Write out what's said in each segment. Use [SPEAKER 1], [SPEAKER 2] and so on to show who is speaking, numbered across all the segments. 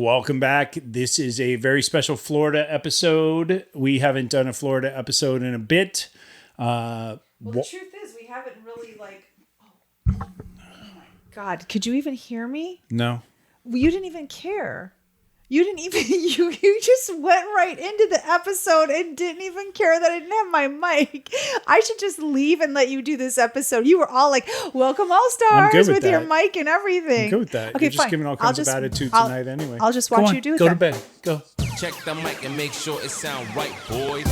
[SPEAKER 1] welcome back. This is a very special Florida episode. We haven't done a Florida episode in a bit.
[SPEAKER 2] The truth is, we haven't really oh my God, could you even hear me?
[SPEAKER 1] No.
[SPEAKER 2] You didn't even care. You didn't even, you just went right into the episode and didn't even care that I didn't have my mic. I should just leave and let you do this episode. You were all like, welcome all stars with your mic and everything.
[SPEAKER 1] I'm good with that.
[SPEAKER 2] Okay,
[SPEAKER 1] You're just
[SPEAKER 2] fine.
[SPEAKER 1] giving all kinds of attitude tonight anyway.
[SPEAKER 2] I'll just watch you do it.
[SPEAKER 1] Go to bed. Go.
[SPEAKER 3] Check the mic and make sure it sound right, boys.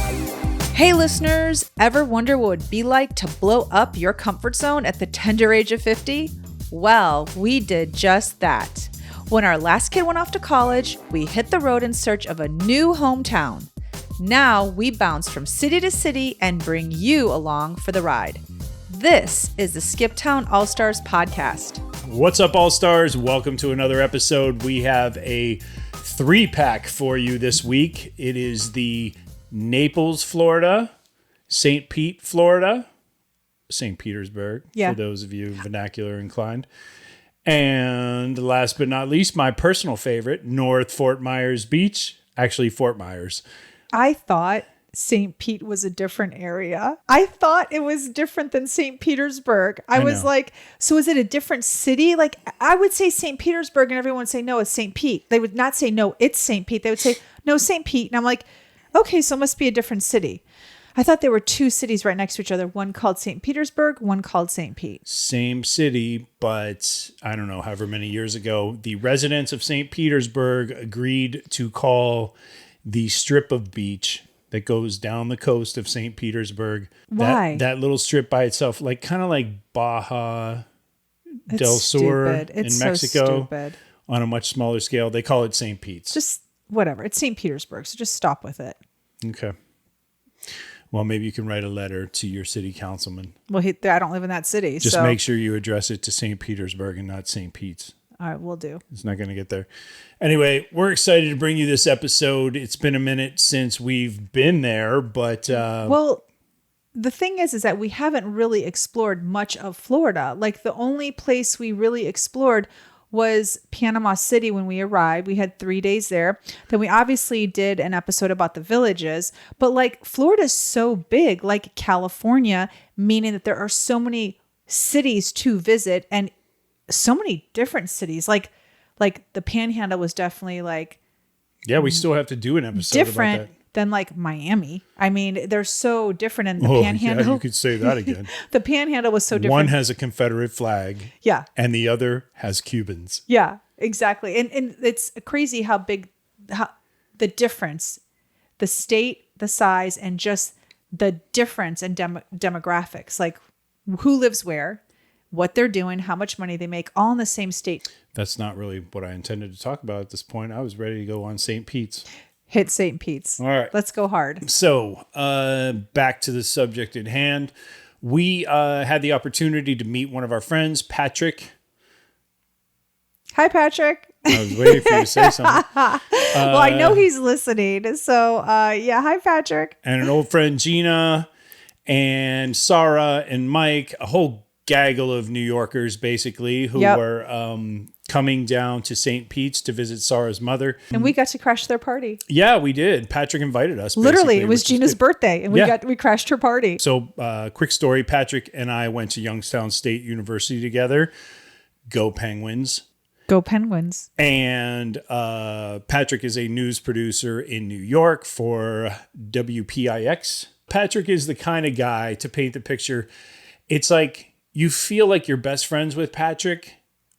[SPEAKER 2] Hey listeners, ever wonder what it would be like to blow up your comfort zone at the tender age of 50? Well, we did just that. When our last kid went off to college, we hit the road in search of a new hometown. Now we bounce from city to city and bring you along for the ride. This is the Skip Town All-Stars podcast.
[SPEAKER 1] What's up, All-Stars? Welcome to another episode. We have a 3-pack for you this week. It is the Naples, Florida, St. Pete, Florida, St. Petersburg, for those of you vernacular inclined. And last but not least, my personal favorite, North Fort Myers Beach. Actually, Fort Myers.
[SPEAKER 2] I thought St. Pete was a different area. I thought it was different than St. Petersburg. I was like, so is it a different city? Like, I would say St. Petersburg and everyone would say, no, it's St. Pete. They would not say, no, it's St. Pete. They would say, no, St. Pete. And I'm like, okay, so it must be a different city. I thought there were two cities right next to each other. One called St. Petersburg, one called St. Pete.
[SPEAKER 1] Same city, but I don't know, however many years ago, the residents of St. Petersburg agreed to call the strip of beach that goes down the coast of St. Petersburg.
[SPEAKER 2] Why?
[SPEAKER 1] That little strip by itself, like kind of like Baja del Sur in Mexico,
[SPEAKER 2] so stupid.
[SPEAKER 1] On a much smaller scale. They call it St. Pete's.
[SPEAKER 2] Just whatever. It's St. Petersburg, so just stop with it.
[SPEAKER 1] Okay. Well, maybe you can write a letter to your city councilman.
[SPEAKER 2] Well, I don't live in that city.
[SPEAKER 1] Just make sure you address it to St. Petersburg and not St. Pete's.
[SPEAKER 2] All right, we'll do.
[SPEAKER 1] It's not going to get there. Anyway, we're excited to bring you this episode. It's been a minute since we've been there, but...
[SPEAKER 2] well, the thing is that we haven't really explored much of Florida. Like, the only place we really explored was Panama City when we arrived. We had 3 days there. Then we obviously did an episode about the villages. But like Florida's so big, like California, meaning that there are so many cities to visit and so many different cities. Like the Panhandle was definitely like...
[SPEAKER 1] Yeah, we still have to do an episode
[SPEAKER 2] different
[SPEAKER 1] about that.
[SPEAKER 2] Than like Miami. I mean, they're so different in the Panhandle.
[SPEAKER 1] Yeah, you could say that again.
[SPEAKER 2] The Panhandle was so different.
[SPEAKER 1] One has a Confederate flag.
[SPEAKER 2] Yeah.
[SPEAKER 1] And the other has Cubans.
[SPEAKER 2] Yeah, exactly. And it's crazy how big the difference, the state, the size, and just the difference in demographics. Like who lives where, what they're doing, how much money they make, all in the same state.
[SPEAKER 1] That's not really what I intended to talk about at this point. I was ready to go on St. Pete's.
[SPEAKER 2] Hit St. Pete's.
[SPEAKER 1] All right.
[SPEAKER 2] Let's go hard.
[SPEAKER 1] So back to the subject at hand. We had the opportunity to meet one of our friends, Patrick.
[SPEAKER 2] Hi, Patrick.
[SPEAKER 1] I was waiting for you to say something.
[SPEAKER 2] Well, I know he's listening. So, hi, Patrick.
[SPEAKER 1] And an old friend, Gina, and Sarah, and Mike, a whole gaggle of New Yorkers, basically, who were coming down to St. Pete's to visit Sarah's mother.
[SPEAKER 2] And we got to crash their party.
[SPEAKER 1] Yeah, we did. Patrick invited us.
[SPEAKER 2] Literally, it was Gina's birthday, and we crashed her party.
[SPEAKER 1] So, quick story, Patrick and I went to Youngstown State University together. Go Penguins.
[SPEAKER 2] Go Penguins.
[SPEAKER 1] And Patrick is a news producer in New York for WPIX. Patrick is the kind of guy, to paint the picture, it's like you feel like you're best friends with Patrick,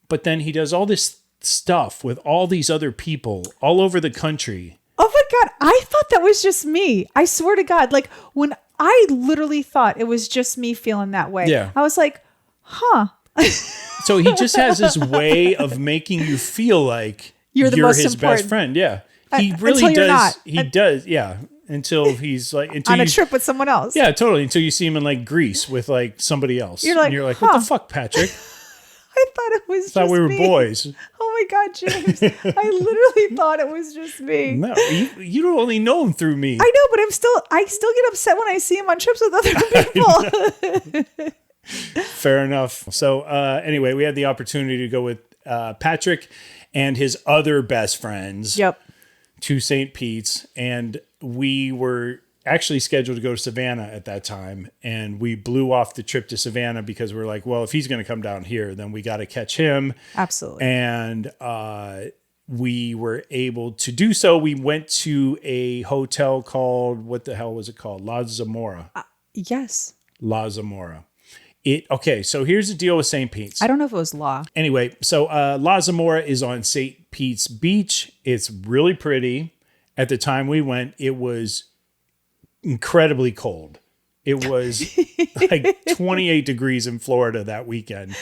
[SPEAKER 1] but then he does all this stuff with all these other people all over the country.
[SPEAKER 2] Oh my God. I thought that was just me. I swear to God. Like when I literally thought it was just me feeling that way.
[SPEAKER 1] Yeah.
[SPEAKER 2] I was like, huh.
[SPEAKER 1] So he just has this way of making you feel like you're his best friend. Yeah. He really does. He does. Yeah. Until he's like
[SPEAKER 2] on a trip with someone else.
[SPEAKER 1] Yeah, totally. Until you see him in like Greece with like somebody else.
[SPEAKER 2] You're like,
[SPEAKER 1] what the fuck, Patrick?
[SPEAKER 2] I thought it was just me.
[SPEAKER 1] I thought we were boys.
[SPEAKER 2] Oh my God, James. I literally thought it was just me.
[SPEAKER 1] No, you don't only know him through me.
[SPEAKER 2] I know, but I still get upset when I see him on trips with other people.
[SPEAKER 1] Fair enough. So anyway, we had the opportunity to go with Patrick and his other best friends
[SPEAKER 2] Yep.
[SPEAKER 1] to St. Pete's. And we were actually scheduled to go to Savannah at that time. And we blew off the trip to Savannah because we're like, well, if he's going to come down here, then we got to catch him.
[SPEAKER 2] Absolutely.
[SPEAKER 1] And we were able to do so. We went to a hotel called, what the hell was it called? La Zamora.
[SPEAKER 2] Yes.
[SPEAKER 1] La Zamora. Okay, so here's the deal with St. Pete's.
[SPEAKER 2] I don't know if it was law.
[SPEAKER 1] Anyway, so La Zamora is on St. Pete's Beach. It's really pretty. At the time we went, it was incredibly cold. It was like 28 degrees in Florida that weekend.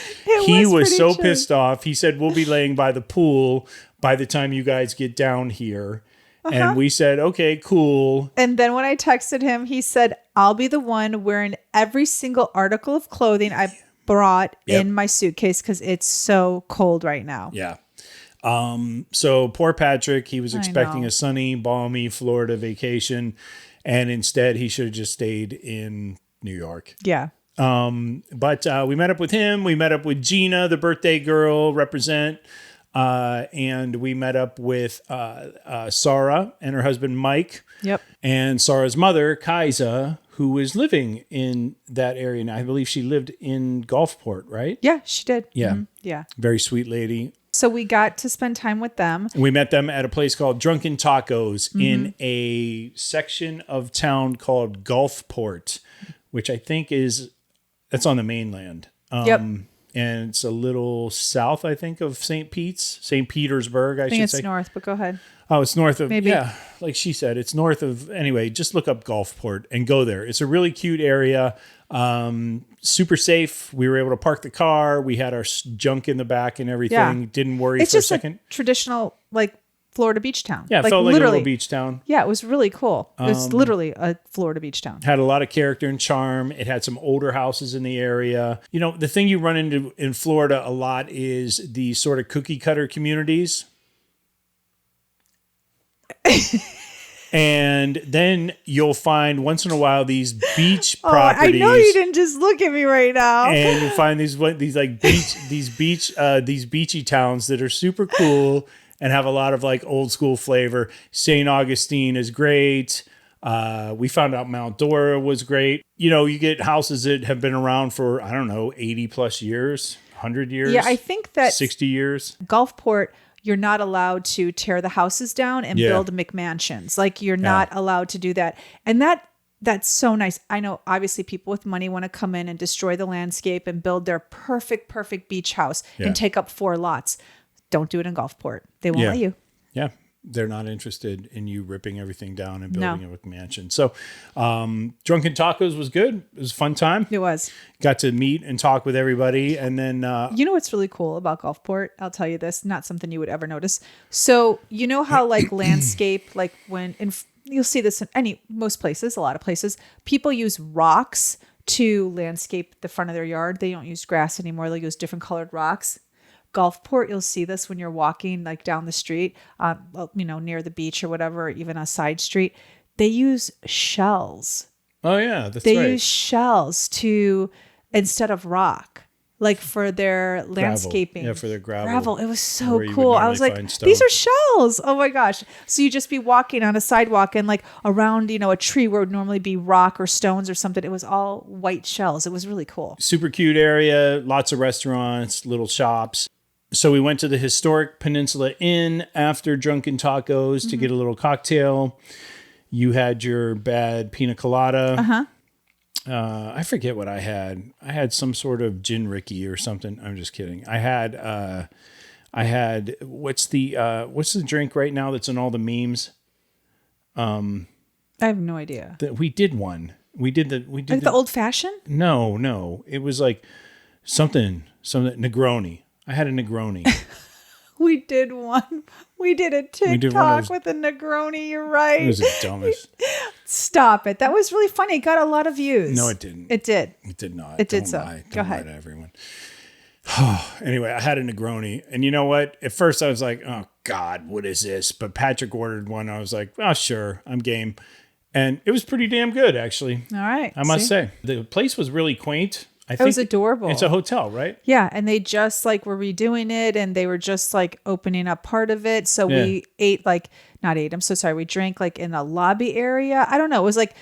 [SPEAKER 1] He was so pissed off. He said, we'll be laying by the pool by the time you guys get down here. And we said, okay, cool.
[SPEAKER 2] And then when I texted him, he said, I'll be the one wearing every single article of clothing I brought in my suitcase because it's so cold right now.
[SPEAKER 1] Yeah. So poor Patrick, he was expecting a sunny, balmy Florida vacation. And instead, he should have just stayed in New York.
[SPEAKER 2] Yeah.
[SPEAKER 1] But we met up with him. We met up with Gina, the birthday girl, represent. And we met up with Sarah and her husband, Mike.
[SPEAKER 2] Yep.
[SPEAKER 1] And Sarah's mother, Kaisa, who was living in that area. And I believe she lived in Gulfport, right?
[SPEAKER 2] Yeah, she did.
[SPEAKER 1] Yeah.
[SPEAKER 2] Mm-hmm. Yeah.
[SPEAKER 1] Very sweet lady.
[SPEAKER 2] So we got to spend time with them.
[SPEAKER 1] We met them at a place called Drunken Tacos in a section of town called Gulfport, which I think that's on the mainland.
[SPEAKER 2] Yep.
[SPEAKER 1] And it's a little south, I think, of St. Petersburg, I should say.
[SPEAKER 2] I think it's north, but go ahead.
[SPEAKER 1] Oh, it's north of,
[SPEAKER 2] Maybe.
[SPEAKER 1] Yeah, like she said, it's north of, anyway, just look up Gulfport and go there. It's a really cute area, super safe. We were able to park the car. We had our junk in the back and everything.
[SPEAKER 2] Yeah.
[SPEAKER 1] Didn't worry
[SPEAKER 2] It's
[SPEAKER 1] for a
[SPEAKER 2] just
[SPEAKER 1] second.
[SPEAKER 2] a traditional, like, Florida beach town.
[SPEAKER 1] Yeah, it felt like a little beach town.
[SPEAKER 2] Yeah, it was really cool. It was literally a Florida beach town.
[SPEAKER 1] Had a lot of character and charm. It had some older houses in the area. You know, the thing you run into in Florida a lot is the sort of cookie cutter communities. And then you'll find once in a while these beach properties.
[SPEAKER 2] I know you didn't just look at me right now.
[SPEAKER 1] And you find these like these beachy towns that are super cool and have a lot of like old school flavor. St. Augustine is great. We found out Mount Dora was great. You know, you get houses that have been around for, I don't know, 80 plus years, 100 years.
[SPEAKER 2] Yeah, I think that
[SPEAKER 1] 60 years.
[SPEAKER 2] Gulfport, you're not allowed to tear the houses down and build McMansions. Like you're not allowed to do that. And that's so nice. I know obviously people with money want to come in and destroy the landscape and build their perfect beach house and take up 4 lots. Don't do it in Gulfport. They won't let you.
[SPEAKER 1] Yeah. They're not interested in you ripping everything down and building a McMansion. So Drunken Tacos was good. It was a fun time.
[SPEAKER 2] It was.
[SPEAKER 1] Got to meet and talk with everybody. And then...
[SPEAKER 2] you know what's really cool about Gulfport? I'll tell you this. Not something you would ever notice. So you know how like landscape, like when... you'll see this in most places, a lot of places. People use rocks to landscape the front of their yard. They don't use grass anymore. They'll use different colored rocks. Gulfport, you'll see this when you're walking like down the street, near the beach or whatever, or even a side street. They use shells.
[SPEAKER 1] Oh yeah, that's right.
[SPEAKER 2] They use shells instead of rock, like for their landscaping.
[SPEAKER 1] Yeah, for their gravel.
[SPEAKER 2] It was so cool. I was like, these are shells. Oh my gosh. So you just be walking on a sidewalk and like around, a tree where it would normally be rock or stones or something. It was all white shells. It was really cool.
[SPEAKER 1] Super cute area. Lots of restaurants, little shops. So we went to the historic Peninsula Inn after Drunken Tacos to get a little cocktail. You had your bad pina colada. I forget what I had. I had some sort of gin Ricky or something. I'm just kidding. I had what's the drink right now that's in all the memes?
[SPEAKER 2] I have no idea.
[SPEAKER 1] We did one. We did
[SPEAKER 2] the old fashioned?
[SPEAKER 1] No. It was like something Negroni. I had a Negroni.
[SPEAKER 2] We did one. We did a TikTok with a Negroni. You're right.
[SPEAKER 1] It was the dumbest.
[SPEAKER 2] Stop it. That was really funny. It got a lot of views.
[SPEAKER 1] No, it didn't.
[SPEAKER 2] It did.
[SPEAKER 1] It did not.
[SPEAKER 2] It did so. Go ahead.
[SPEAKER 1] Lie to everyone. Anyway, I had a Negroni. And you know what? At first I was like, oh God, what is this? But Patrick ordered one. I was like, oh, sure. I'm game. And it was pretty damn good, actually.
[SPEAKER 2] All right.
[SPEAKER 1] I must say. The place was really quaint. I
[SPEAKER 2] It was adorable.
[SPEAKER 1] It's a hotel, right?
[SPEAKER 2] Yeah, and they just like were redoing it, and they were just like opening up part of it. So we ate like not ate. I'm so sorry. We drank like in the lobby area. I don't know. It was like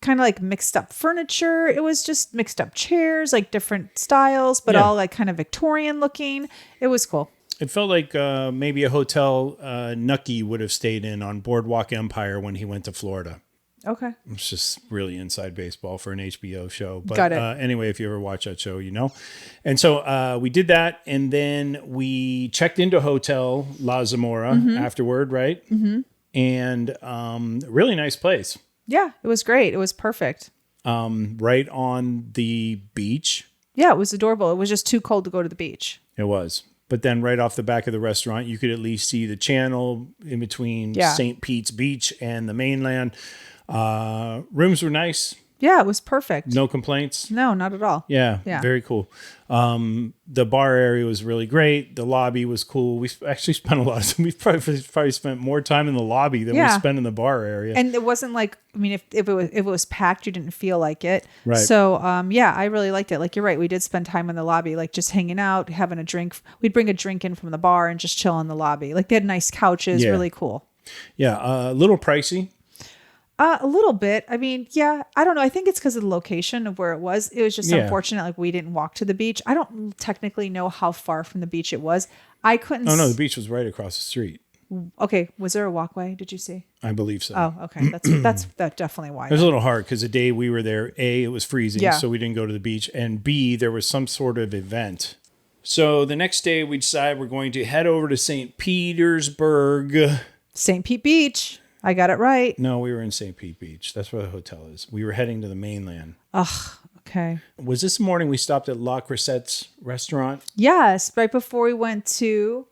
[SPEAKER 2] kind of like mixed up furniture. It was just mixed up chairs, like different styles, but all like kind of Victorian looking. It was cool.
[SPEAKER 1] It felt like maybe a hotel Nucky would have stayed in on Boardwalk Empire when he went to Florida.
[SPEAKER 2] Okay.
[SPEAKER 1] It's just really inside baseball for an HBO show. But
[SPEAKER 2] Got it.
[SPEAKER 1] Anyway, if you ever watch that show, you know. And so we did that, and then we checked into Hotel La Zamora afterward, right? Mm-hmm. And really nice place.
[SPEAKER 2] Yeah, it was great. It was perfect.
[SPEAKER 1] Right on the beach.
[SPEAKER 2] Yeah, it was adorable. It was just too cold to go to the beach.
[SPEAKER 1] It was. But then right off the back of the restaurant, you could at least see the channel in between St. Pete's Beach and the mainland. Rooms were nice.
[SPEAKER 2] Yeah, it was perfect.
[SPEAKER 1] No complaints.
[SPEAKER 2] No, not at all.
[SPEAKER 1] Yeah, very cool. The bar area was really great. The lobby was cool. We actually spent a lot of time. We probably spent more time in the lobby than we spent in the bar area.
[SPEAKER 2] And it wasn't like, I mean, if it was packed, you didn't feel like it.
[SPEAKER 1] Right.
[SPEAKER 2] So, I really liked it. Like, you're right. We did spend time in the lobby, like just hanging out, having a drink. We'd bring a drink in from the bar and just chill in the lobby. Like, they had nice couches, really cool.
[SPEAKER 1] Yeah, a little pricey.
[SPEAKER 2] A little bit. I mean, I don't know. I think it's because of the location of where it was. It was just unfortunate. Like, we didn't walk to the beach. I don't technically know how far from the beach it was. I couldn't.
[SPEAKER 1] Oh, no, the beach was right across the street.
[SPEAKER 2] Okay. Was there a walkway? Did you see?
[SPEAKER 1] I believe so.
[SPEAKER 2] Oh, okay. That's definitely why.
[SPEAKER 1] It was a little hard because the day we were there, A, it was freezing,
[SPEAKER 2] Yeah.
[SPEAKER 1] so we didn't go to the beach. And B, there was some sort of event. So the next day we decided we're going to head over to St. Petersburg.
[SPEAKER 2] St. Pete Beach. I got it right.
[SPEAKER 1] No, we were in St. Pete Beach. That's where the hotel is. We were heading to the mainland.
[SPEAKER 2] Ugh. Okay.
[SPEAKER 1] Was this morning we stopped at La Crosette's restaurant?
[SPEAKER 2] Yes. Right before we went to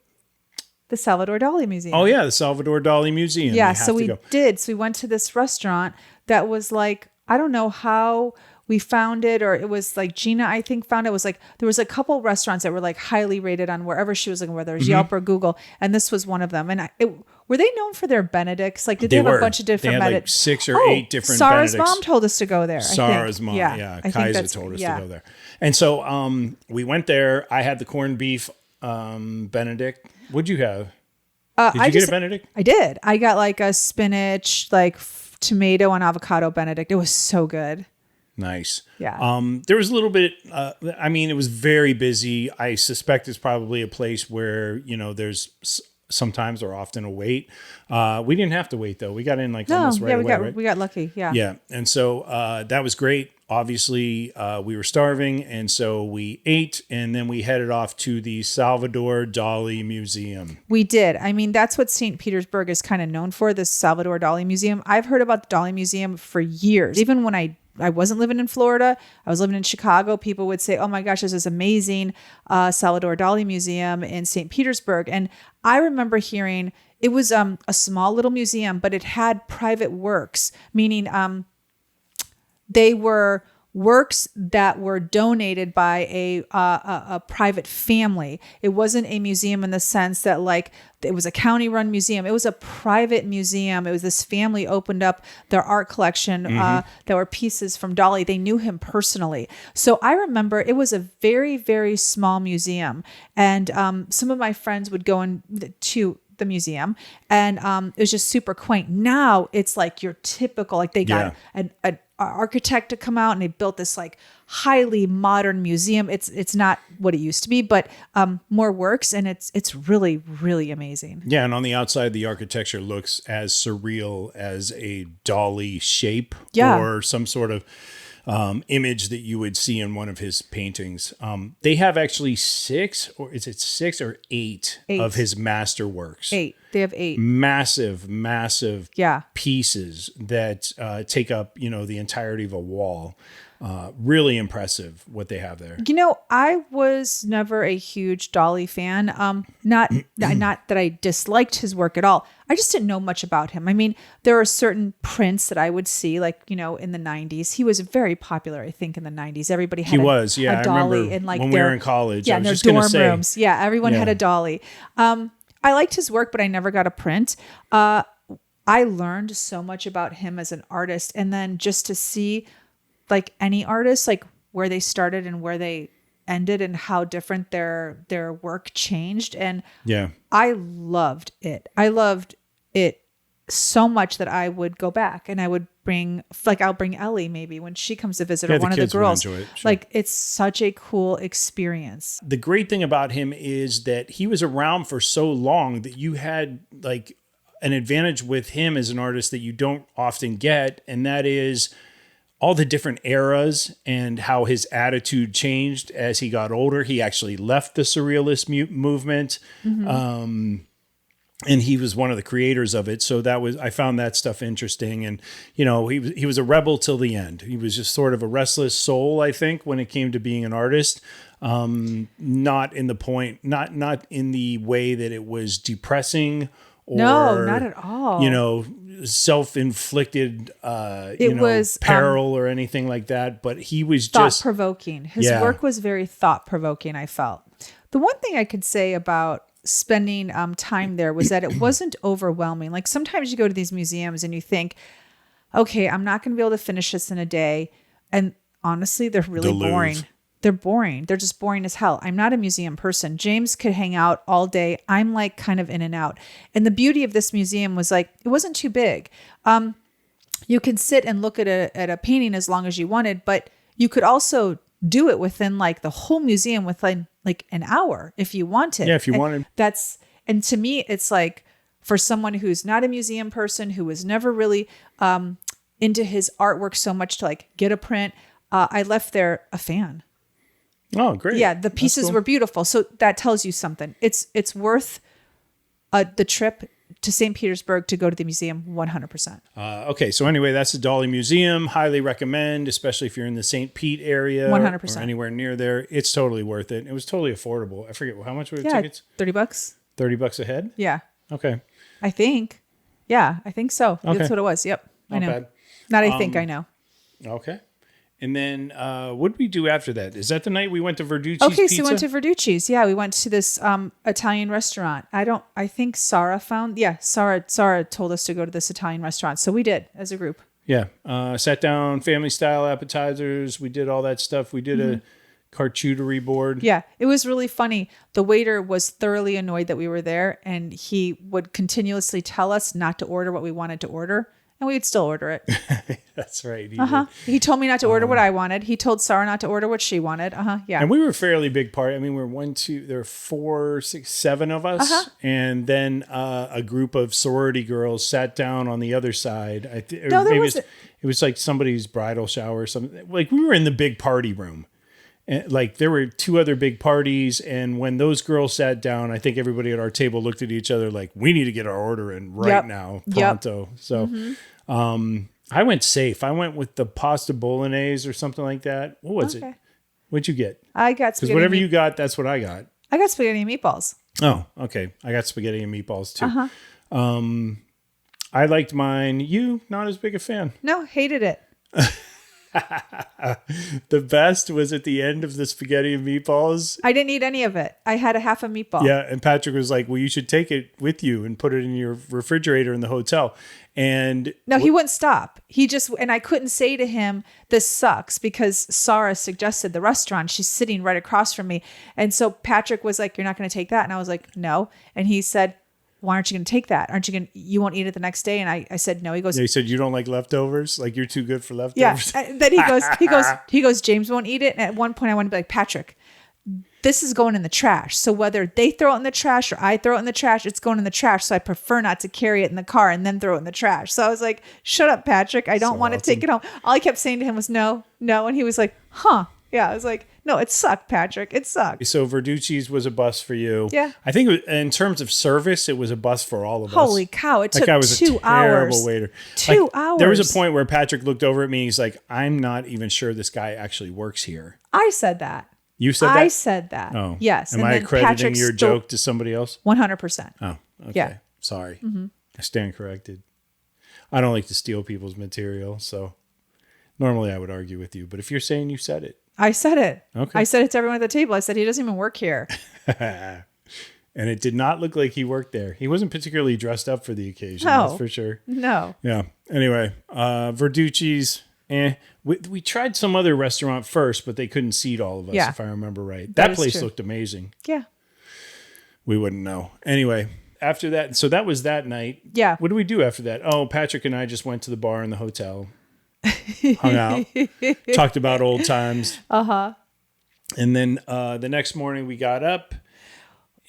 [SPEAKER 2] the Salvador Dali Museum.
[SPEAKER 1] Oh, yeah, the Salvador Dali Museum.
[SPEAKER 2] Yeah. So we did. So we went to this restaurant that was like, I don't know how we found it, or it was like Gina, I think, found it. It was like, there was a couple restaurants that were like highly rated on wherever she was looking, whether it was Yelp or Google. And this was one of them. And were they known for their Benedicts? Like, did they have a bunch of different
[SPEAKER 1] They had like 6 or 8 different
[SPEAKER 2] Sarah's
[SPEAKER 1] Benedicts.
[SPEAKER 2] mom told us to go there.
[SPEAKER 1] Sarah's mom, Kaiser told us to go there. And so we went there. I had the corned beef Benedict. What'd you have? Did you get a Benedict?
[SPEAKER 2] I did. I got like a spinach, like tomato and avocado Benedict. It was so good.
[SPEAKER 1] Nice.
[SPEAKER 2] Yeah.
[SPEAKER 1] There was a little bit, it was very busy. I suspect it's probably a place where, there's sometimes or often a wait. We didn't have to wait though. We got in almost right away, right?
[SPEAKER 2] We got lucky. Yeah.
[SPEAKER 1] Yeah. And so that was great. Obviously, we were starving. And so we ate, and then we headed off to the Salvador Dali Museum.
[SPEAKER 2] We did. I mean, that's what St. Petersburg is kind of known for, this Salvador Dali Museum. I've heard about the Dali Museum for years. Even when I wasn't living in Florida, I was living in Chicago, people would say, oh my gosh, there's this amazing Salvador Dali Museum in St. Petersburg. And I remember hearing it was a small little museum, but it had private works, meaning they were works that were donated by a private family. It wasn't a museum in the sense that like it was a county run museum. It was a private museum. It was this family opened up their art collection. There were pieces from Dali. They knew him personally. So I remember it was a very, very small museum. And some of my friends would go to the museum, and it was just super quaint. Now it's like your typical, like they got an architect to come out and they built this like highly modern museum. It's not what it used to be, but more works, and it's really, really amazing.
[SPEAKER 1] Yeah, and on the outside, the architecture looks as surreal as a Dali shape or some sort of image that you would see in one of his paintings. They have actually 6 or eight of his masterworks.
[SPEAKER 2] 8. They have 8.
[SPEAKER 1] Massive
[SPEAKER 2] Yeah.
[SPEAKER 1] pieces that take up, the entirety of a wall. Really impressive what they have there.
[SPEAKER 2] I was never a huge Dali fan. Not that I disliked his work at all. I just didn't know much about him. I mean, there are certain prints that I would see, like, in the 90s. He was very popular, I think, in the 90s. Everybody had a Dali
[SPEAKER 1] I remember
[SPEAKER 2] in like
[SPEAKER 1] when we were in college.
[SPEAKER 2] Yeah,
[SPEAKER 1] I
[SPEAKER 2] in
[SPEAKER 1] was
[SPEAKER 2] their
[SPEAKER 1] just
[SPEAKER 2] dorm rooms. Yeah, everyone had a Dali. I liked his work, but I never got a print. I learned so much about him as an artist, and then just to see like any artist, like where they started and where they ended and how different their work changed. And
[SPEAKER 1] Yeah.
[SPEAKER 2] I loved it. I loved it so much that I would go back and I would I'll bring Ellie maybe when she comes to visit,
[SPEAKER 1] Yeah,
[SPEAKER 2] or
[SPEAKER 1] the
[SPEAKER 2] one of the
[SPEAKER 1] kids would
[SPEAKER 2] girls.
[SPEAKER 1] enjoy it, sure.
[SPEAKER 2] Like, it's such a cool experience.
[SPEAKER 1] The great thing about him is that he was around for so long that you had like an advantage with him as an artist that you don't often get. And that is all the different eras and how his attitude changed as he got older. He actually left the surrealist movement. And he was one of the creators of it. So I found that stuff interesting. And, you know, he was a rebel till the end. He was just sort of a restless soul, I think, when it came to being an artist. Not in the way that it was depressing or,
[SPEAKER 2] No, not at all.
[SPEAKER 1] you know, self-inflicted,
[SPEAKER 2] was,
[SPEAKER 1] peril or anything like that. But he was just
[SPEAKER 2] thought-provoking. His work was very thought-provoking, I felt. The one thing I could say about spending time there was that it wasn't overwhelming. Like, sometimes you go to these museums and you think, okay, I'm not going to be able to finish this in a day. And honestly, they're really boring. They're boring. They're just boring as hell. I'm not a museum person. James could hang out all day. I'm like kind of in and out. And the beauty of this museum was like, it wasn't too big. You could sit and look at a painting as long as you wanted, but you could also do it within like the whole museum within like an hour if you wanted.
[SPEAKER 1] Yeah, if you wanted.
[SPEAKER 2] And to me, it's like, for someone who's not a museum person, who was never really into his artwork so much to like get a print, I left there a fan.
[SPEAKER 1] Oh, great.
[SPEAKER 2] Yeah, the pieces were beautiful. So that tells you something. It's worth the trip to St. Petersburg to go to the museum 100%.
[SPEAKER 1] Okay, so anyway, that's the Dali Museum. Highly recommend, especially if you're in the St. Pete area
[SPEAKER 2] 100%.
[SPEAKER 1] or anywhere near there. It's totally worth it. It was totally affordable. I forget, how much were the tickets?
[SPEAKER 2] $30.
[SPEAKER 1] $30 a head?
[SPEAKER 2] Yeah.
[SPEAKER 1] Okay.
[SPEAKER 2] I think. Yeah, I think so.
[SPEAKER 1] Okay.
[SPEAKER 2] That's what it was. Yep. I
[SPEAKER 1] Not
[SPEAKER 2] know.
[SPEAKER 1] bad.
[SPEAKER 2] Not I think I know.
[SPEAKER 1] Okay. And then what did we do after that? Is that the night we went to Verducci's
[SPEAKER 2] Okay,
[SPEAKER 1] Pizza?
[SPEAKER 2] so we went to Verducci's. Yeah, we went to this Italian restaurant. I think Sarah told us to go to this Italian restaurant. So we did as a group.
[SPEAKER 1] Yeah. Sat down, family style appetizers. We did all that stuff. We did a charcuterie board.
[SPEAKER 2] Yeah, it was really funny. The waiter was thoroughly annoyed that we were there, and he would continuously tell us not to order what we wanted to order. And we would still order it.
[SPEAKER 1] That's right.
[SPEAKER 2] He told me not to order what I wanted. He told Sarah not to order what she wanted. Yeah.
[SPEAKER 1] And we were a fairly big party. I mean, we were there were 4, 6, 7 of us. And then a group of sorority girls sat down on the other side. It was like somebody's bridal shower or something. Like, we were in the big party room. And like, there were 2 other big parties. And when those girls sat down, I think everybody at our table looked at each other like, we need to get our order in right now, pronto. So I went safe. I went with the pasta bolognese or something like that. What was it? What'd you get?
[SPEAKER 2] I got spaghetti.
[SPEAKER 1] Because whatever you got, that's what I got.
[SPEAKER 2] I got spaghetti and meatballs.
[SPEAKER 1] Oh, okay. I got spaghetti and meatballs too. I liked mine. You, not as big a fan.
[SPEAKER 2] No, hated it.
[SPEAKER 1] The best was at the end of the spaghetti and meatballs.
[SPEAKER 2] I didn't eat any of it. I had a half a meatball.
[SPEAKER 1] Yeah, and Patrick was like, well, you should take it with you and put it in your refrigerator in the hotel. And
[SPEAKER 2] no, he wouldn't stop. And I couldn't say to him, this sucks, because Sarah suggested the restaurant. She's sitting right across from me. And so Patrick was like, you're not going to take that? And I was like, no. And he said, why aren't you going to take that? You won't eat it the next day? And I said, no. He goes,
[SPEAKER 1] he said, you don't like leftovers? Like, you're too good for leftovers?
[SPEAKER 2] Yeah. And then he goes, James won't eat it. And at one point I want to be like, Patrick, this is going in the trash. So whether they throw it in the trash or I throw it in the trash, it's going in the trash. So I prefer not to carry it in the car and then throw it in the trash. So I was like, shut up, Patrick. I don't want to take it home. All I kept saying to him was no. And he was like, huh. Yeah. I was like, no, it sucked, Patrick. It sucked.
[SPEAKER 1] So Verducci's was a bus for you.
[SPEAKER 2] Yeah.
[SPEAKER 1] I think in terms of service, it was a bus for all of us.
[SPEAKER 2] Holy cow. It took
[SPEAKER 1] guy was
[SPEAKER 2] 2
[SPEAKER 1] a terrible
[SPEAKER 2] hours.
[SPEAKER 1] waiter.
[SPEAKER 2] 2 hours.
[SPEAKER 1] There was a point where Patrick looked over at me. He's like, I'm not even sure this guy actually works here.
[SPEAKER 2] I said that.
[SPEAKER 1] You said that?
[SPEAKER 2] I said that.
[SPEAKER 1] Oh.
[SPEAKER 2] Yes.
[SPEAKER 1] Am
[SPEAKER 2] And
[SPEAKER 1] I
[SPEAKER 2] then
[SPEAKER 1] crediting
[SPEAKER 2] Patrick
[SPEAKER 1] your joke to somebody else?
[SPEAKER 2] 100%.
[SPEAKER 1] Oh, okay.
[SPEAKER 2] Yeah.
[SPEAKER 1] Sorry. I stand corrected. I don't like to steal people's material, so normally I would argue with you. But if you're saying you said it.
[SPEAKER 2] I said it.
[SPEAKER 1] Okay.
[SPEAKER 2] I said it to everyone at the table. I said, he doesn't even work here.
[SPEAKER 1] And it did not look like he worked there. He wasn't particularly dressed up for the occasion,
[SPEAKER 2] No.
[SPEAKER 1] that's for sure.
[SPEAKER 2] No.
[SPEAKER 1] Yeah. Anyway, Verducci's, We tried some other restaurant first, but they couldn't seat all of us, if I remember right. That place
[SPEAKER 2] true.
[SPEAKER 1] looked amazing.
[SPEAKER 2] Yeah.
[SPEAKER 1] We wouldn't know. Anyway, after that, so that was that night.
[SPEAKER 2] Yeah.
[SPEAKER 1] What did we do after that? Oh, Patrick and I just went to the bar in the hotel, hung out, talked about old times.
[SPEAKER 2] Uh-huh.
[SPEAKER 1] And then the next morning we got up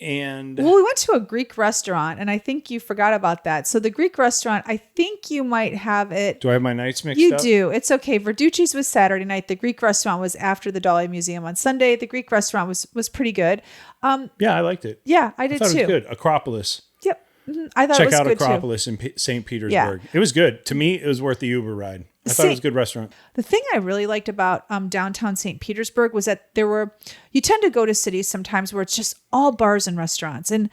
[SPEAKER 1] and...
[SPEAKER 2] Well, we went to a Greek restaurant, and I think you forgot about that. So the Greek restaurant, I think you might have it...
[SPEAKER 1] Do I have my nights mixed
[SPEAKER 2] You
[SPEAKER 1] up?
[SPEAKER 2] do. It's okay. Verducci's was Saturday night. The Greek restaurant was after the Dali Museum on Sunday. The Greek restaurant was pretty good.
[SPEAKER 1] Yeah, I liked it.
[SPEAKER 2] Yeah, I did
[SPEAKER 1] thought
[SPEAKER 2] too.
[SPEAKER 1] It was good. Acropolis.
[SPEAKER 2] Yep. I thought
[SPEAKER 1] Check
[SPEAKER 2] it was
[SPEAKER 1] out
[SPEAKER 2] good
[SPEAKER 1] Acropolis in St. Petersburg.
[SPEAKER 2] Yeah.
[SPEAKER 1] It was good. To me, it was worth the Uber ride. I thought it was a good restaurant.
[SPEAKER 2] The thing I really liked about downtown St. Petersburg was that you tend to go to cities sometimes where it's just all bars and restaurants. And,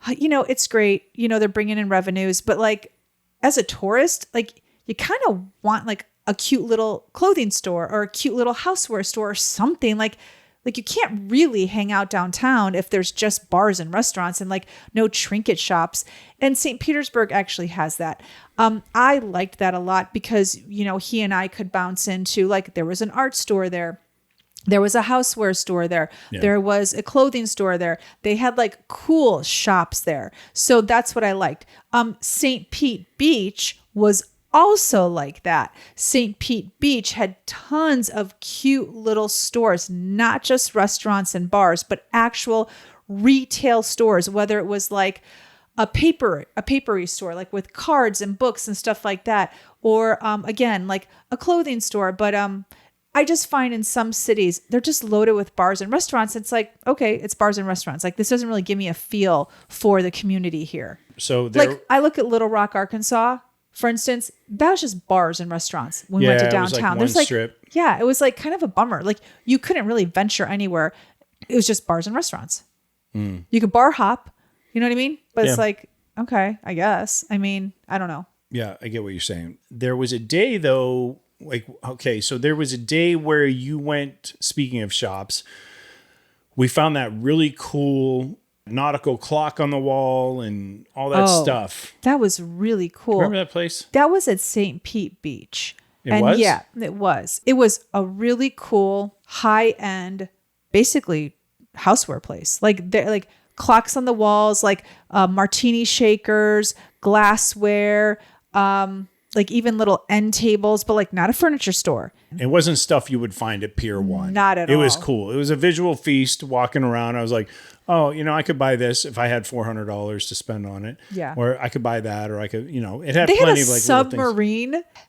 [SPEAKER 2] it's great. They're bringing in revenues. But like as a tourist, like you kind of want like a cute little clothing store or a cute little houseware store or something like you can't really hang out downtown if there's just bars and restaurants and like no trinket shops. And St. Petersburg actually has that. I liked that a lot because, he and I could bounce into like there was an art store there. There was a houseware store there. Yeah. There was a clothing store there. They had like cool shops there. So that's what I liked. St. Pete Beach was also like that. St. Pete Beach had tons of cute little stores, not just restaurants and bars, but actual retail stores, whether it was like a papery store, like with cards and books and stuff like that. Or again, like a clothing store. But I just find in some cities, they're just loaded with bars and restaurants. It's like, okay, it's bars and restaurants. Like this doesn't really give me a feel for the community here.
[SPEAKER 1] So
[SPEAKER 2] like I look at Little Rock, Arkansas, for instance, that was just bars and restaurants when we went to downtown.
[SPEAKER 1] It was like one strip.
[SPEAKER 2] Yeah, it was like kind of a bummer. Like you couldn't really venture anywhere. It was just bars and restaurants. You could bar hop, you know what I mean? But it's like, okay, I guess. I mean, I don't know.
[SPEAKER 1] Yeah, I get what you're saying. There was a day though, so there was a day where you went, speaking of shops, we found that really cool nautical clock on the wall and all that stuff.
[SPEAKER 2] That was really cool.
[SPEAKER 1] Remember that place?
[SPEAKER 2] That was at St. Pete Beach.
[SPEAKER 1] It was?
[SPEAKER 2] Yeah, it was. It was a really cool, high-end, basically houseware place. Like clocks on the walls, like martini shakers, glassware, like even little end tables, but like not a furniture store.
[SPEAKER 1] It wasn't stuff you would find at Pier 1.
[SPEAKER 2] Not at all.
[SPEAKER 1] It was cool. It was a visual feast walking around. I was like, oh, I could buy this if I had $400 to spend on it.
[SPEAKER 2] Yeah.
[SPEAKER 1] Or I could buy that, or I could, it had
[SPEAKER 2] they
[SPEAKER 1] plenty
[SPEAKER 2] had
[SPEAKER 1] of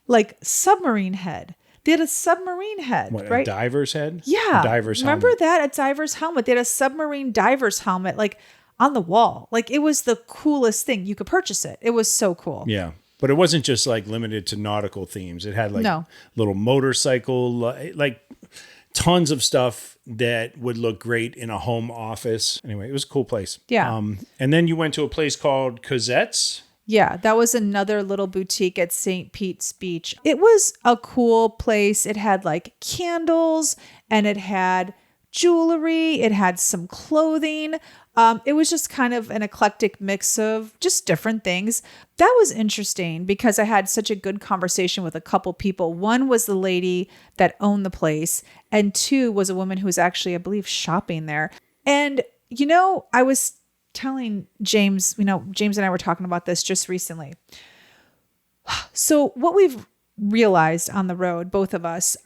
[SPEAKER 1] like
[SPEAKER 2] submarine head. They had a submarine head,
[SPEAKER 1] what,
[SPEAKER 2] right?
[SPEAKER 1] A diver's head?
[SPEAKER 2] Yeah.
[SPEAKER 1] A diver's
[SPEAKER 2] Remember
[SPEAKER 1] helmet.
[SPEAKER 2] that? A diver's helmet. They had a submarine diver's helmet, like on the wall. Like it was the coolest thing. You could purchase it. It was so cool.
[SPEAKER 1] Yeah. But it wasn't just like limited to nautical themes. It had like little motorcycle, like tons of stuff that would look great in a home office. Anyway, it was a cool place.
[SPEAKER 2] Yeah.
[SPEAKER 1] And then you went to a place called Cosette's.
[SPEAKER 2] Yeah, that was another little boutique at St. Pete's Beach. It was a cool place. It had like candles and it had jewelry. It had some clothing. It was just kind of an eclectic mix of just different things. That was interesting because I had such a good conversation with a couple people. One was the lady that owned the place, and two was a woman who was actually, I believe, shopping there. And, I was telling James, James and I were talking about this just recently. So what we've realized on the road, both of us,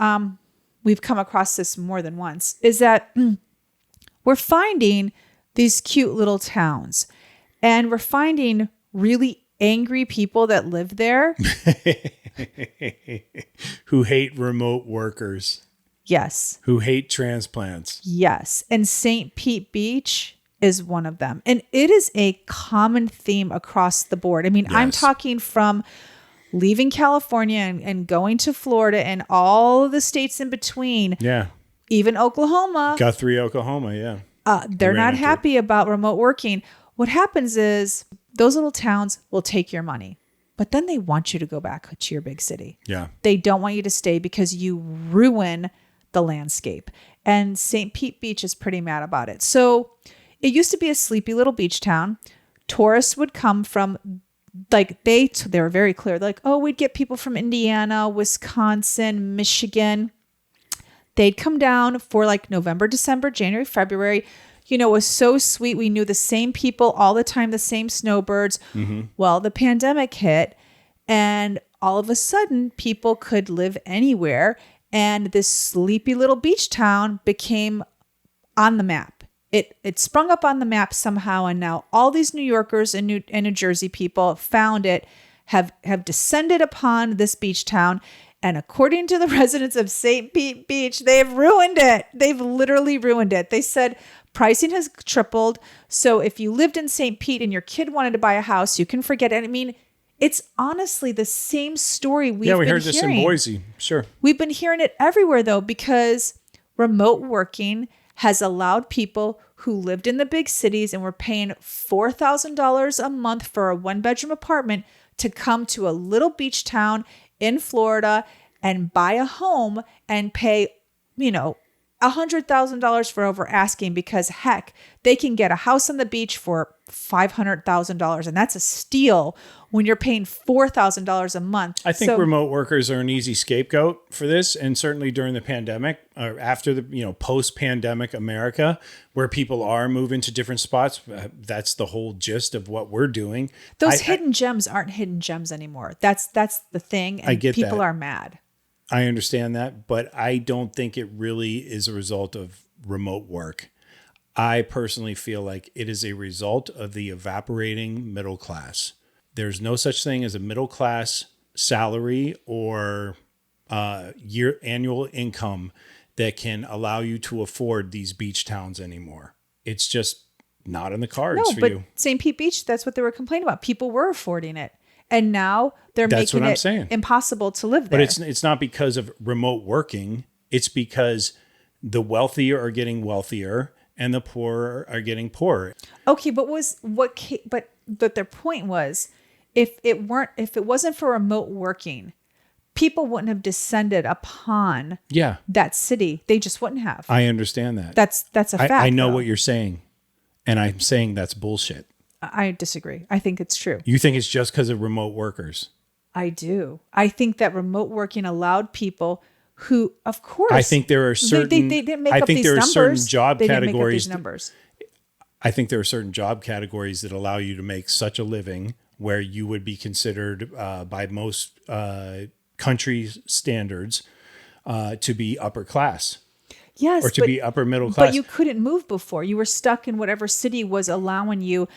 [SPEAKER 2] we've come across this more than once, is that we're finding these cute little towns and we're finding really angry people that live there.
[SPEAKER 1] Who hate remote workers.
[SPEAKER 2] Yes.
[SPEAKER 1] Who hate transplants.
[SPEAKER 2] Yes. And St. Pete Beach is one of them. And it is a common theme across the board. I mean, yes. I'm talking from leaving California and going to Florida and all of the states in between.
[SPEAKER 1] Yeah.
[SPEAKER 2] Even Oklahoma.
[SPEAKER 1] Guthrie, Oklahoma, yeah.
[SPEAKER 2] They're not happy about remote working. What happens is those little towns will take your money, but then they want you to go back to your big city.
[SPEAKER 1] Yeah.
[SPEAKER 2] They don't want you to stay because you ruin the landscape. And St. Pete Beach is pretty mad about it. So it used to be a sleepy little beach town. Tourists would come from like they were very clear. Like, oh, we'd get people from Indiana, Wisconsin, Michigan. They'd come down for like November, December, January, February. You know, it was so sweet. We knew the same people all the time, the same snowbirds. Mm-hmm. Well, the pandemic hit, and all of a sudden people could live anywhere. And this sleepy little beach town became on the map. It sprung up on the map somehow. And now all these New Yorkers and New Jersey people found it, have descended upon this beach town. And according to the residents of St. Pete Beach, they've ruined it. They've literally ruined it. They said pricing has tripled. So if you lived in St. Pete and your kid wanted to buy a house, you can forget it. I mean, it's honestly the same story we've been hearing.
[SPEAKER 1] Yeah, we heard this in Boise. Sure.
[SPEAKER 2] We've been hearing it everywhere, though, because remote working has allowed people who lived in the big cities and were paying $4,000 a month for a one-bedroom apartment to come to a little beach town in Florida and buy a home and pay, $100,000 for over asking, because heck, they can get a house on the beach for $500,000, and that's a steal when you're paying $4,000 a month.
[SPEAKER 1] I think remote workers are an easy scapegoat for this, and certainly during the pandemic, or after the post-pandemic America, where people are moving to different spots. That's the whole gist of what we're doing.
[SPEAKER 2] Those hidden gems aren't hidden gems anymore. That's the thing, and
[SPEAKER 1] I get
[SPEAKER 2] people
[SPEAKER 1] that.
[SPEAKER 2] are mad.
[SPEAKER 1] I understand that, but I don't think it really is a result of remote work. I personally feel like it is a result of the evaporating middle class. There's no such thing as a middle class salary or annual income that can allow you to afford these beach towns anymore. It's just not in the cards for you.
[SPEAKER 2] But St. Pete Beach, that's what they were complaining about. People were affording it. And now they're
[SPEAKER 1] That's
[SPEAKER 2] making
[SPEAKER 1] what I'm
[SPEAKER 2] it
[SPEAKER 1] saying.
[SPEAKER 2] impossible to live there.
[SPEAKER 1] But it's not because of remote working. It's because the wealthy are getting wealthier and the poor are getting poorer.
[SPEAKER 2] Okay, but their point was, if it wasn't for remote working, people wouldn't have descended upon that city. They just wouldn't have.
[SPEAKER 1] I understand that.
[SPEAKER 2] That's a fact.
[SPEAKER 1] I know what you're saying, and I'm saying that's bullshit.
[SPEAKER 2] I disagree. I think it's true.
[SPEAKER 1] You think it's just because of remote workers?
[SPEAKER 2] I do. I think that remote working allowed people who, of course,
[SPEAKER 1] I think there are certain.
[SPEAKER 2] They didn't make up these numbers.
[SPEAKER 1] Certain job
[SPEAKER 2] they
[SPEAKER 1] categories.
[SPEAKER 2] Didn't make up these numbers.
[SPEAKER 1] I think there are certain job categories that allow you to make such a living where you would be considered by most countries' standards to be upper class.
[SPEAKER 2] Yes,
[SPEAKER 1] or to be upper middle class.
[SPEAKER 2] But you couldn't move before. You were stuck in whatever city was affording you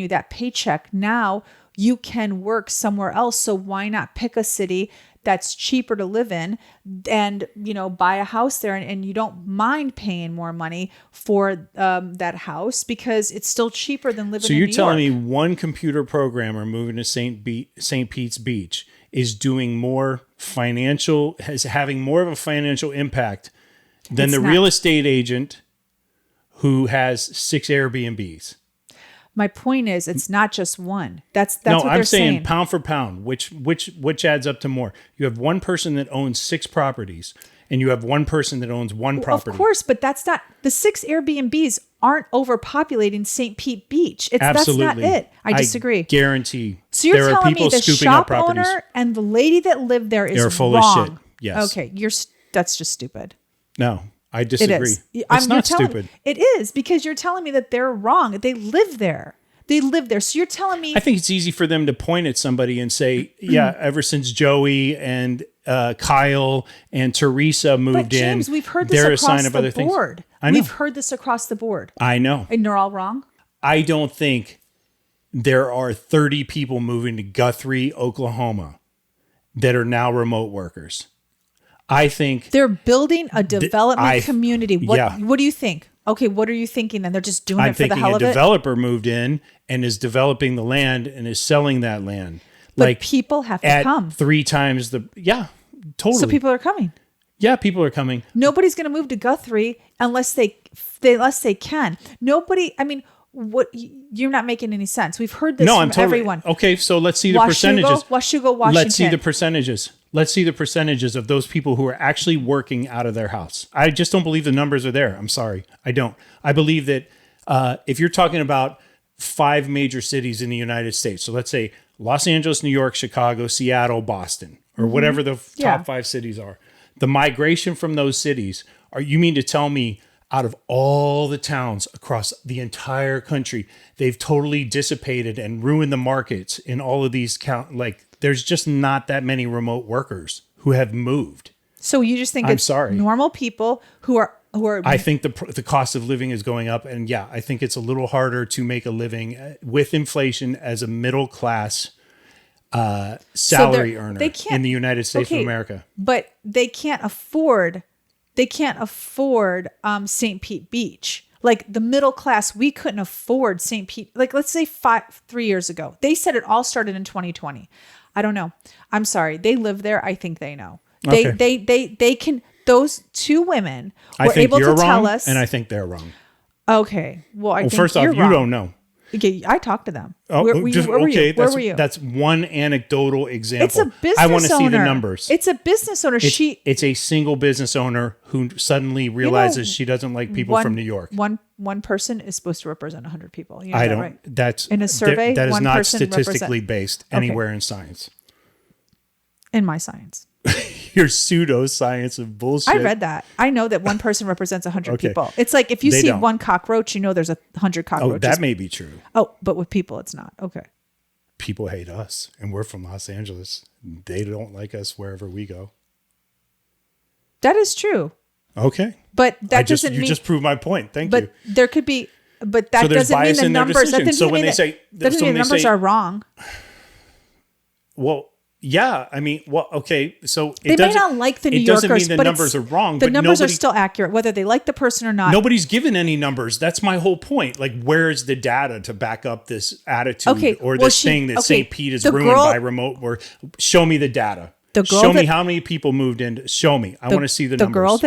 [SPEAKER 2] that paycheck. Now you can work somewhere else. So why not pick a city that's cheaper to live in and, buy a house there, and you don't mind paying more money for that house because it's still cheaper than living in New York.
[SPEAKER 1] So you're telling me one computer programmer moving to St. Pete's Beach is doing having more of a financial impact than the real estate agent who has 6 Airbnbs.
[SPEAKER 2] My point is, it's not just one. That's
[SPEAKER 1] no,
[SPEAKER 2] what they're
[SPEAKER 1] I'm saying.
[SPEAKER 2] saying.
[SPEAKER 1] Pound for pound, which adds up to more? You have one person that owns 6 properties, and you have one person that owns one property.
[SPEAKER 2] Of course, but that's not the 6 Airbnbs aren't overpopulating St. Pete Beach.
[SPEAKER 1] Absolutely.
[SPEAKER 2] That's not it. I disagree.
[SPEAKER 1] I guarantee.
[SPEAKER 2] So you're
[SPEAKER 1] there are
[SPEAKER 2] telling
[SPEAKER 1] people
[SPEAKER 2] me the
[SPEAKER 1] scooping up
[SPEAKER 2] shop
[SPEAKER 1] properties.
[SPEAKER 2] owner and the lady that lived there is
[SPEAKER 1] They're full
[SPEAKER 2] wrong.
[SPEAKER 1] of shit. Yes.
[SPEAKER 2] Okay, that's just stupid.
[SPEAKER 1] No, I disagree.
[SPEAKER 2] It is.
[SPEAKER 1] It's not stupid.
[SPEAKER 2] It is, because you're telling me that they're wrong. They live there. So you're telling me.
[SPEAKER 1] I think it's easy for them to point at somebody and say, yeah, ever since Joey and Kyle and Teresa moved
[SPEAKER 2] James,
[SPEAKER 1] in,
[SPEAKER 2] we've heard this
[SPEAKER 1] they're a
[SPEAKER 2] across
[SPEAKER 1] sign of
[SPEAKER 2] the
[SPEAKER 1] other things.
[SPEAKER 2] board.
[SPEAKER 1] I know.
[SPEAKER 2] We've heard this across the board.
[SPEAKER 1] I know.
[SPEAKER 2] And they're all wrong?
[SPEAKER 1] I don't think there are 30 people moving to Guthrie, Oklahoma that are now remote workers. I think
[SPEAKER 2] they're building a development community. What do you think? Okay, what are you thinking then? They're just doing it for the hell of it?
[SPEAKER 1] I'm thinking a developer moved in and is developing the land and is selling that land.
[SPEAKER 2] But people have to come.
[SPEAKER 1] 3 times totally.
[SPEAKER 2] So people are coming.
[SPEAKER 1] Yeah, people are coming.
[SPEAKER 2] Nobody's going to move to Guthrie unless they can. Nobody, I mean, what, you're not making any sense. We've heard this from everyone.
[SPEAKER 1] Okay, so let's see the percentages.
[SPEAKER 2] Washougal, Washington.
[SPEAKER 1] Let's see the percentages. Let's see the percentages of those people who are actually working out of their house. I just don't believe the numbers are there. I'm sorry. I don't. I believe that if you're talking about 5 major cities in the United States. So let's say Los Angeles, New York, Chicago, Seattle, Boston, or whatever the top 5 cities are. The migration from those cities, you mean to tell me out of all the towns across the entire country, they've totally dissipated and ruined the markets in all of these there's just not that many remote workers who have moved.
[SPEAKER 2] So you just think it's normal people who are. I think
[SPEAKER 1] the cost of living is going up, and I think it's a little harder to make a living with inflation as a middle class salary earner in the United States of America.
[SPEAKER 2] But they can't afford. They can't afford St. Pete Beach. Like the middle class, we couldn't afford St. Pete. Like let's say 3 years ago, they said it all started in 2020. I don't know. I'm sorry. They live there. I think they know. They can. Those 2 women were able to tell us,
[SPEAKER 1] and I think they're wrong.
[SPEAKER 2] Okay. Well, I think
[SPEAKER 1] first off, you don't know.
[SPEAKER 2] Okay, I talked to them.
[SPEAKER 1] Oh,
[SPEAKER 2] where were you? Where were you?
[SPEAKER 1] That's one anecdotal example.
[SPEAKER 2] It's a business owner.
[SPEAKER 1] I want to see the numbers.
[SPEAKER 2] It's a business owner.
[SPEAKER 1] It's a single business owner who suddenly realizes she doesn't like people from New York.
[SPEAKER 2] One person is supposed to represent 100 people. You know
[SPEAKER 1] I don't.
[SPEAKER 2] Right?
[SPEAKER 1] That's
[SPEAKER 2] in a survey.
[SPEAKER 1] That is not statistically based anywhere in science.
[SPEAKER 2] In my science.
[SPEAKER 1] Your pseudoscience of bullshit.
[SPEAKER 2] I read that. I know that one person represents 100 people. It's like if you see one cockroach, you know there's 100 cockroaches.
[SPEAKER 1] Oh, that may be true.
[SPEAKER 2] Oh, but with people, it's not. Okay.
[SPEAKER 1] People hate us, and we're from Los Angeles. They don't like us wherever we go.
[SPEAKER 2] That is true.
[SPEAKER 1] Okay.
[SPEAKER 2] But that doesn't mean...
[SPEAKER 1] You just proved my point. Thank you.
[SPEAKER 2] But there could be... But that doesn't mean the numbers... That doesn't mean the numbers are wrong.
[SPEAKER 1] Well... Yeah, I mean, okay, so
[SPEAKER 2] they may not like the New Yorkers,
[SPEAKER 1] it doesn't mean the numbers are wrong.
[SPEAKER 2] The numbers are still accurate, whether they like the person or not.
[SPEAKER 1] Nobody's given any numbers. That's my whole point. Like, where is the data to back up this attitude or this thing that St. Pete is ruined by remote work? Show me the data. Show me how many people moved in. Show me. I want to see the numbers.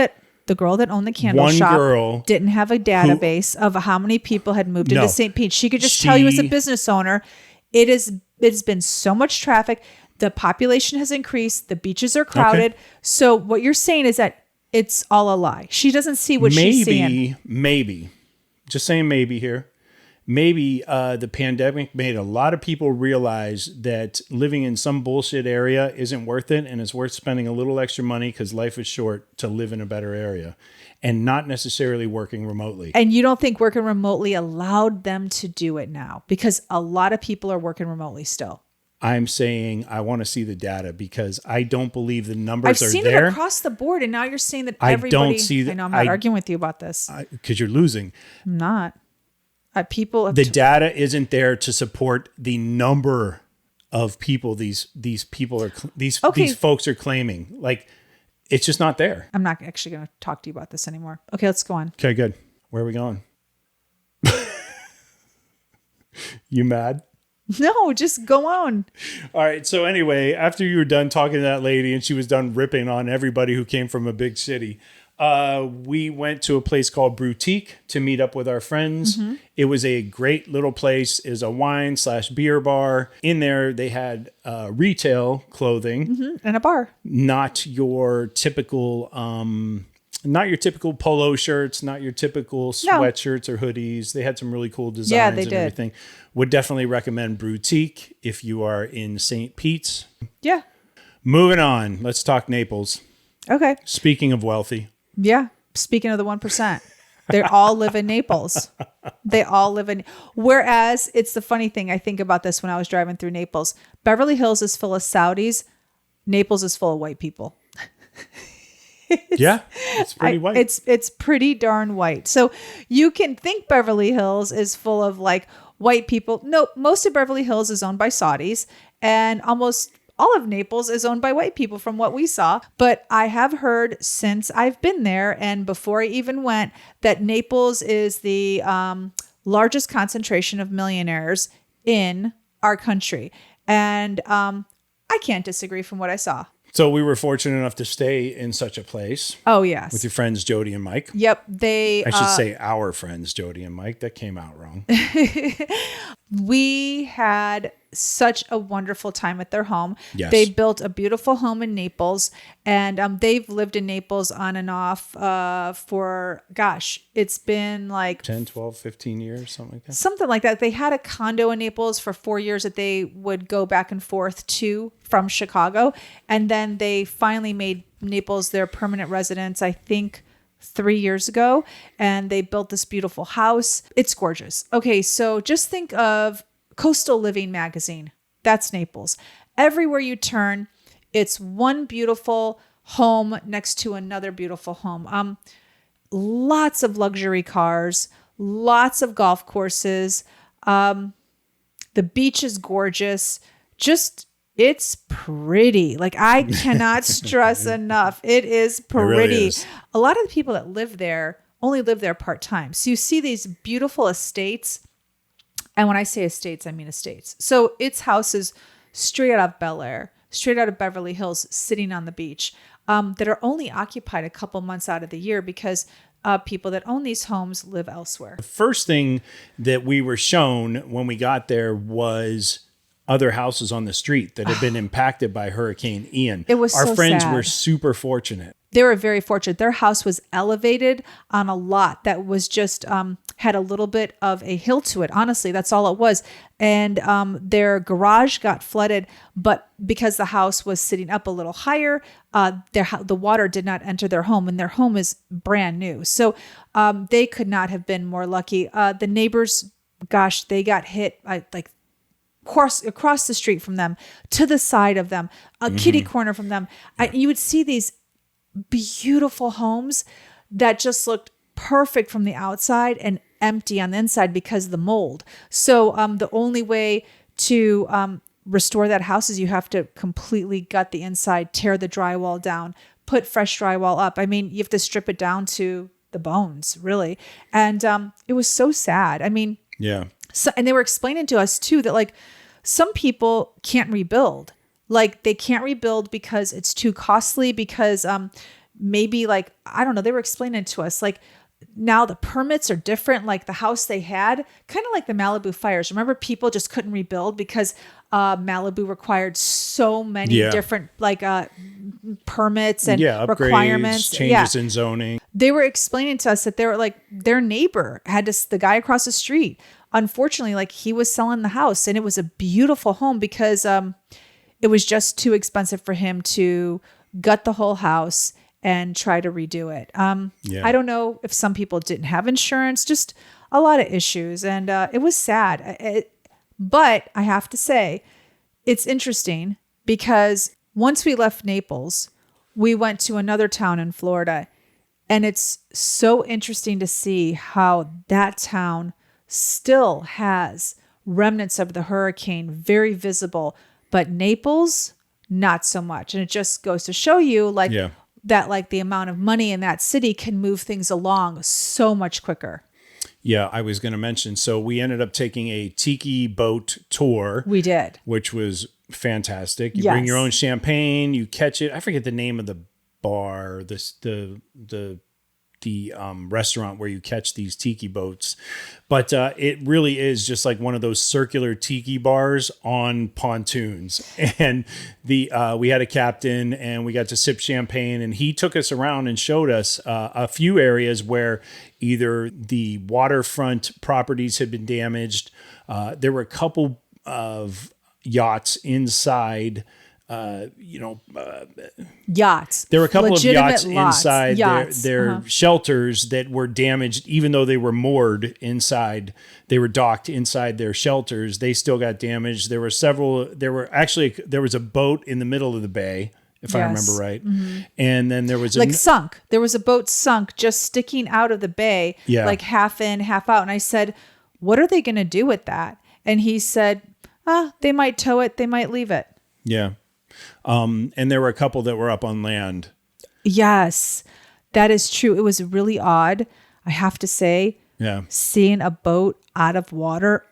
[SPEAKER 2] The girl that owned the candle shop didn't have a database of how many people had moved into St. Pete. She could just tell you as a business owner, it's been so much traffic. The population has increased. The beaches are crowded. Okay. So what you're saying is that it's all a lie. She doesn't see what she's seeing. Maybe.
[SPEAKER 1] Just saying maybe here. Maybe the pandemic made a lot of people realize that living in some bullshit area isn't worth it, and it's worth spending a little extra money because life is short to live in a better area and not necessarily working remotely.
[SPEAKER 2] And you don't think working remotely allowed them to do it now? Because a lot of people are working remotely still.
[SPEAKER 1] I'm saying I want to see the data because I don't believe the numbers are there.
[SPEAKER 2] I've seen it across the board, and now you're saying that everybody... I don't see... I know, I'm not arguing with you about this.
[SPEAKER 1] Because you're losing.
[SPEAKER 2] I'm not. People...
[SPEAKER 1] The data isn't there to support the number of people these people are... These folks are claiming. Like, it's just not there.
[SPEAKER 2] I'm not actually going to talk to you about this anymore. Okay, let's go on.
[SPEAKER 1] Okay, good. Where are we going? You mad?
[SPEAKER 2] No, just go on.
[SPEAKER 1] All right. So anyway, after you were done talking to that lady and she was done ripping on everybody who came from a big city, we went to a place called Boutique to meet up with our friends. Mm-hmm. It was a great little place. It was a wine/beer bar. In there, they had retail clothing.
[SPEAKER 2] And a bar.
[SPEAKER 1] Not your typical... not your typical polo shirts, not your typical sweatshirts or hoodies. They had some really cool designs and everything. Would definitely recommend Boutique if you are in St. Pete's.
[SPEAKER 2] Yeah.
[SPEAKER 1] Moving on. Let's talk Naples.
[SPEAKER 2] Okay.
[SPEAKER 1] Speaking of wealthy.
[SPEAKER 2] Yeah. Speaking of the 1%. They all live in Naples. Whereas it's the funny thing. I think about this when I was driving through Naples. Beverly Hills is full of Saudis. Naples is full of white people.
[SPEAKER 1] It's pretty white.
[SPEAKER 2] It's pretty darn white. So you can think Beverly Hills is full of like white people. No, most of Beverly Hills is owned by Saudis, and almost all of Naples is owned by white people from what we saw. But I have heard since I've been there and before I even went that Naples is the largest concentration of millionaires in our country. And I can't disagree from what I saw.
[SPEAKER 1] So we were fortunate enough to stay in such a place.
[SPEAKER 2] Oh, yes.
[SPEAKER 1] With your friends, Jody and Mike.
[SPEAKER 2] Yep.
[SPEAKER 1] I should say our friends, Jody and Mike. That came out wrong.
[SPEAKER 2] We had such a wonderful time at their home.
[SPEAKER 1] Yes.
[SPEAKER 2] They built a beautiful home in Naples, and they've lived in Naples on and off for, gosh, it's been like
[SPEAKER 1] 10, 12, 15 years, something like that.
[SPEAKER 2] something like that. They had a condo in Naples for 4 years that they would go back and forth to from Chicago. And then they finally made Naples their permanent residence, I think 3 years ago. And they built this beautiful house. It's gorgeous. Okay, so just think of Coastal Living magazine. That's Naples. Everywhere you turn, it's one beautiful home next to another beautiful home. Lots of luxury cars, lots of golf courses. The beach is gorgeous. Just, it's pretty. Like, I cannot stress enough. It is pretty.
[SPEAKER 1] It really is.
[SPEAKER 2] A lot of the people that live there only live there part-time. So you see these beautiful estates. And when I say estates, I mean estates. So it's houses straight out of Bel Air, straight out of Beverly Hills, sitting on the beach, that are only occupied a couple months out of the year because people that own these homes live elsewhere.
[SPEAKER 1] The first thing that we were shown when we got there was other houses on the street that had been impacted by Hurricane Ian.
[SPEAKER 2] It was
[SPEAKER 1] Our
[SPEAKER 2] so
[SPEAKER 1] friends
[SPEAKER 2] sad.
[SPEAKER 1] were super fortunate.
[SPEAKER 2] They were very fortunate. Their house was elevated on a lot that was just had a little bit of a hill to it. Honestly, that's all it was. And their garage got flooded, but because the house was sitting up a little higher, the water did not enter their home, and their home is brand new. So they could not have been more lucky. The neighbors, gosh, they got hit like across the street from them, to the side of them, a kitty corner from them. You would see these beautiful homes that just looked perfect from the outside and empty on the inside because of the mold. So the only way to restore that house is you have to completely gut the inside, tear the drywall down, put fresh drywall up. I mean, you have to strip it down to the bones, really. And it was so sad. I mean,
[SPEAKER 1] Yeah.
[SPEAKER 2] so, and they were explaining to us too that like some people can't rebuild. Like they can't rebuild because it's too costly, because maybe like, I don't know, they were explaining to us like now the permits are different. Like the house they had, kind of like the Malibu fires. Remember, people just couldn't rebuild because Malibu required so many different like permits and
[SPEAKER 1] upgrades,
[SPEAKER 2] requirements.
[SPEAKER 1] changes in zoning.
[SPEAKER 2] They were explaining to us that they were like their neighbor had to, the guy across the street, unfortunately, like he was selling the house, and it was a beautiful home because it was just too expensive for him to gut the whole house and try to redo it. I don't know if some people didn't have insurance, just a lot of issues. And it was sad. But I have to say, it's interesting because once we left Naples, we went to another town in Florida. And it's so interesting to see how that town still has remnants of the hurricane very visible, but Naples, not so much. And it just goes to show you like that, like the amount of money in that city can move things along so much quicker.
[SPEAKER 1] Yeah, I was going to mention. So we ended up taking a tiki boat tour.
[SPEAKER 2] We did.
[SPEAKER 1] Which was fantastic. You bring your own champagne, you catch it. I forget the name of the bar, the restaurant where you catch these tiki boats, but it really is just like one of those circular tiki bars on pontoons. And we had a captain, and we got to sip champagne, and he took us around and showed us a few areas where either the waterfront properties had been damaged. There were a couple of yachts inside.
[SPEAKER 2] Yachts.
[SPEAKER 1] There were a couple of yachts
[SPEAKER 2] lots.
[SPEAKER 1] inside their shelters that were damaged, even though they were moored inside. They were docked inside their shelters. They still got damaged. There were several. There was a boat in the middle of the bay, if I remember right. Mm-hmm. And then there was
[SPEAKER 2] sunk. There was a boat sunk just sticking out of the bay, like half in, half out. And I said, "What are they going to do with that?" And he said, "They might tow it. They might leave it."
[SPEAKER 1] Yeah. And there were a couple that were up on land.
[SPEAKER 2] Yes, that is true. It was really odd, I have to say, seeing a boat out of water,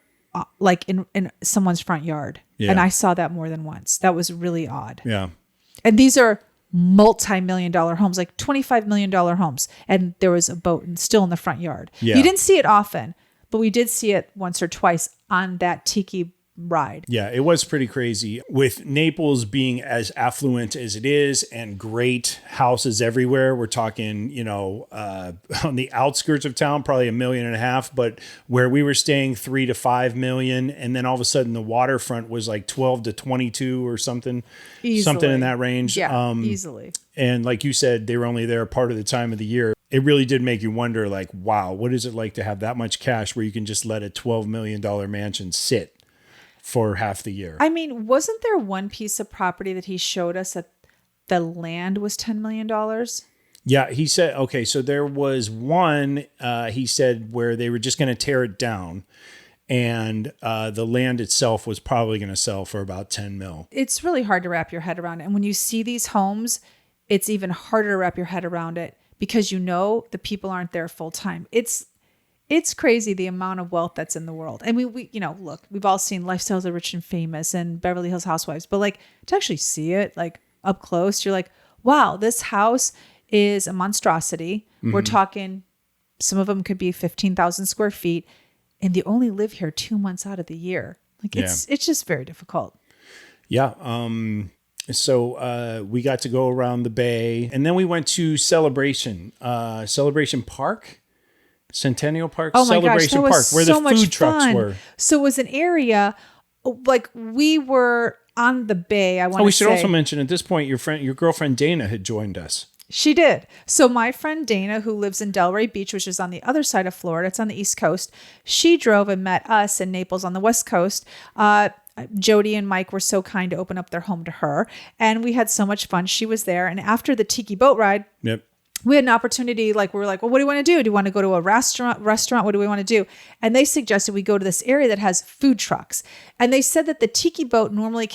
[SPEAKER 2] like in someone's front yard. Yeah. And I saw that more than once. That was really odd.
[SPEAKER 1] Yeah.
[SPEAKER 2] And these are multi-million-dollar homes, like $25 million homes. And there was a boat still in the front yard. Yeah. You didn't see it often, but we did see it once or twice on that tiki ride.
[SPEAKER 1] Yeah, it was pretty crazy. With Naples being as affluent as it is and great houses everywhere, we're talking, on the outskirts of town, probably $1.5 million, but where we were staying 3 to 5 million. And then all of a sudden the waterfront was like 12 to 22 or something, something in that range.
[SPEAKER 2] Yeah, easily.
[SPEAKER 1] And like you said, they were only there part of the time of the year. It really did make you wonder, like, wow, what is it like to have that much cash where you can just let a $12 million mansion sit for half the year?
[SPEAKER 2] I mean, wasn't there one piece of property that he showed us that the land was $10 million?
[SPEAKER 1] Yeah, he said, okay, so there was one, he said, where they were just going to tear it down. And the land itself was probably going to sell for about 10 mil.
[SPEAKER 2] It's really hard to wrap your head around it. And when you see these homes, it's even harder to wrap your head around it because the people aren't there full time. It's crazy the amount of wealth that's in the world. I mean, look, we've all seen Lifestyles of the Rich and Famous and Beverly Hills Housewives, but like to actually see it like up close, you're like, wow, this house is a monstrosity. Mm-hmm. We're talking, some of them could be 15,000 square feet, and they only live here 2 months out of the year. Like it's just very difficult.
[SPEAKER 1] Yeah. So we got to go around the bay, and then we went to Celebration Park. Centennial Park, Celebration Park, where the food trucks were.
[SPEAKER 2] So it was an area, like we were on the bay.
[SPEAKER 1] We should also mention at this point, your girlfriend Dana had joined us.
[SPEAKER 2] She did. So my friend Dana, who lives in Delray Beach, which is on the other side of Florida, it's on the East Coast. She drove and met us in Naples on the West Coast. Jody and Mike were so kind to open up their home to her, and we had so much fun. She was there, and after the tiki boat ride, we had an opportunity, we were like, well, what do you want to do? Do you want to go to a restaurant? What do we want to do? And they suggested we go to this area that has food trucks. And they said that the tiki boat normally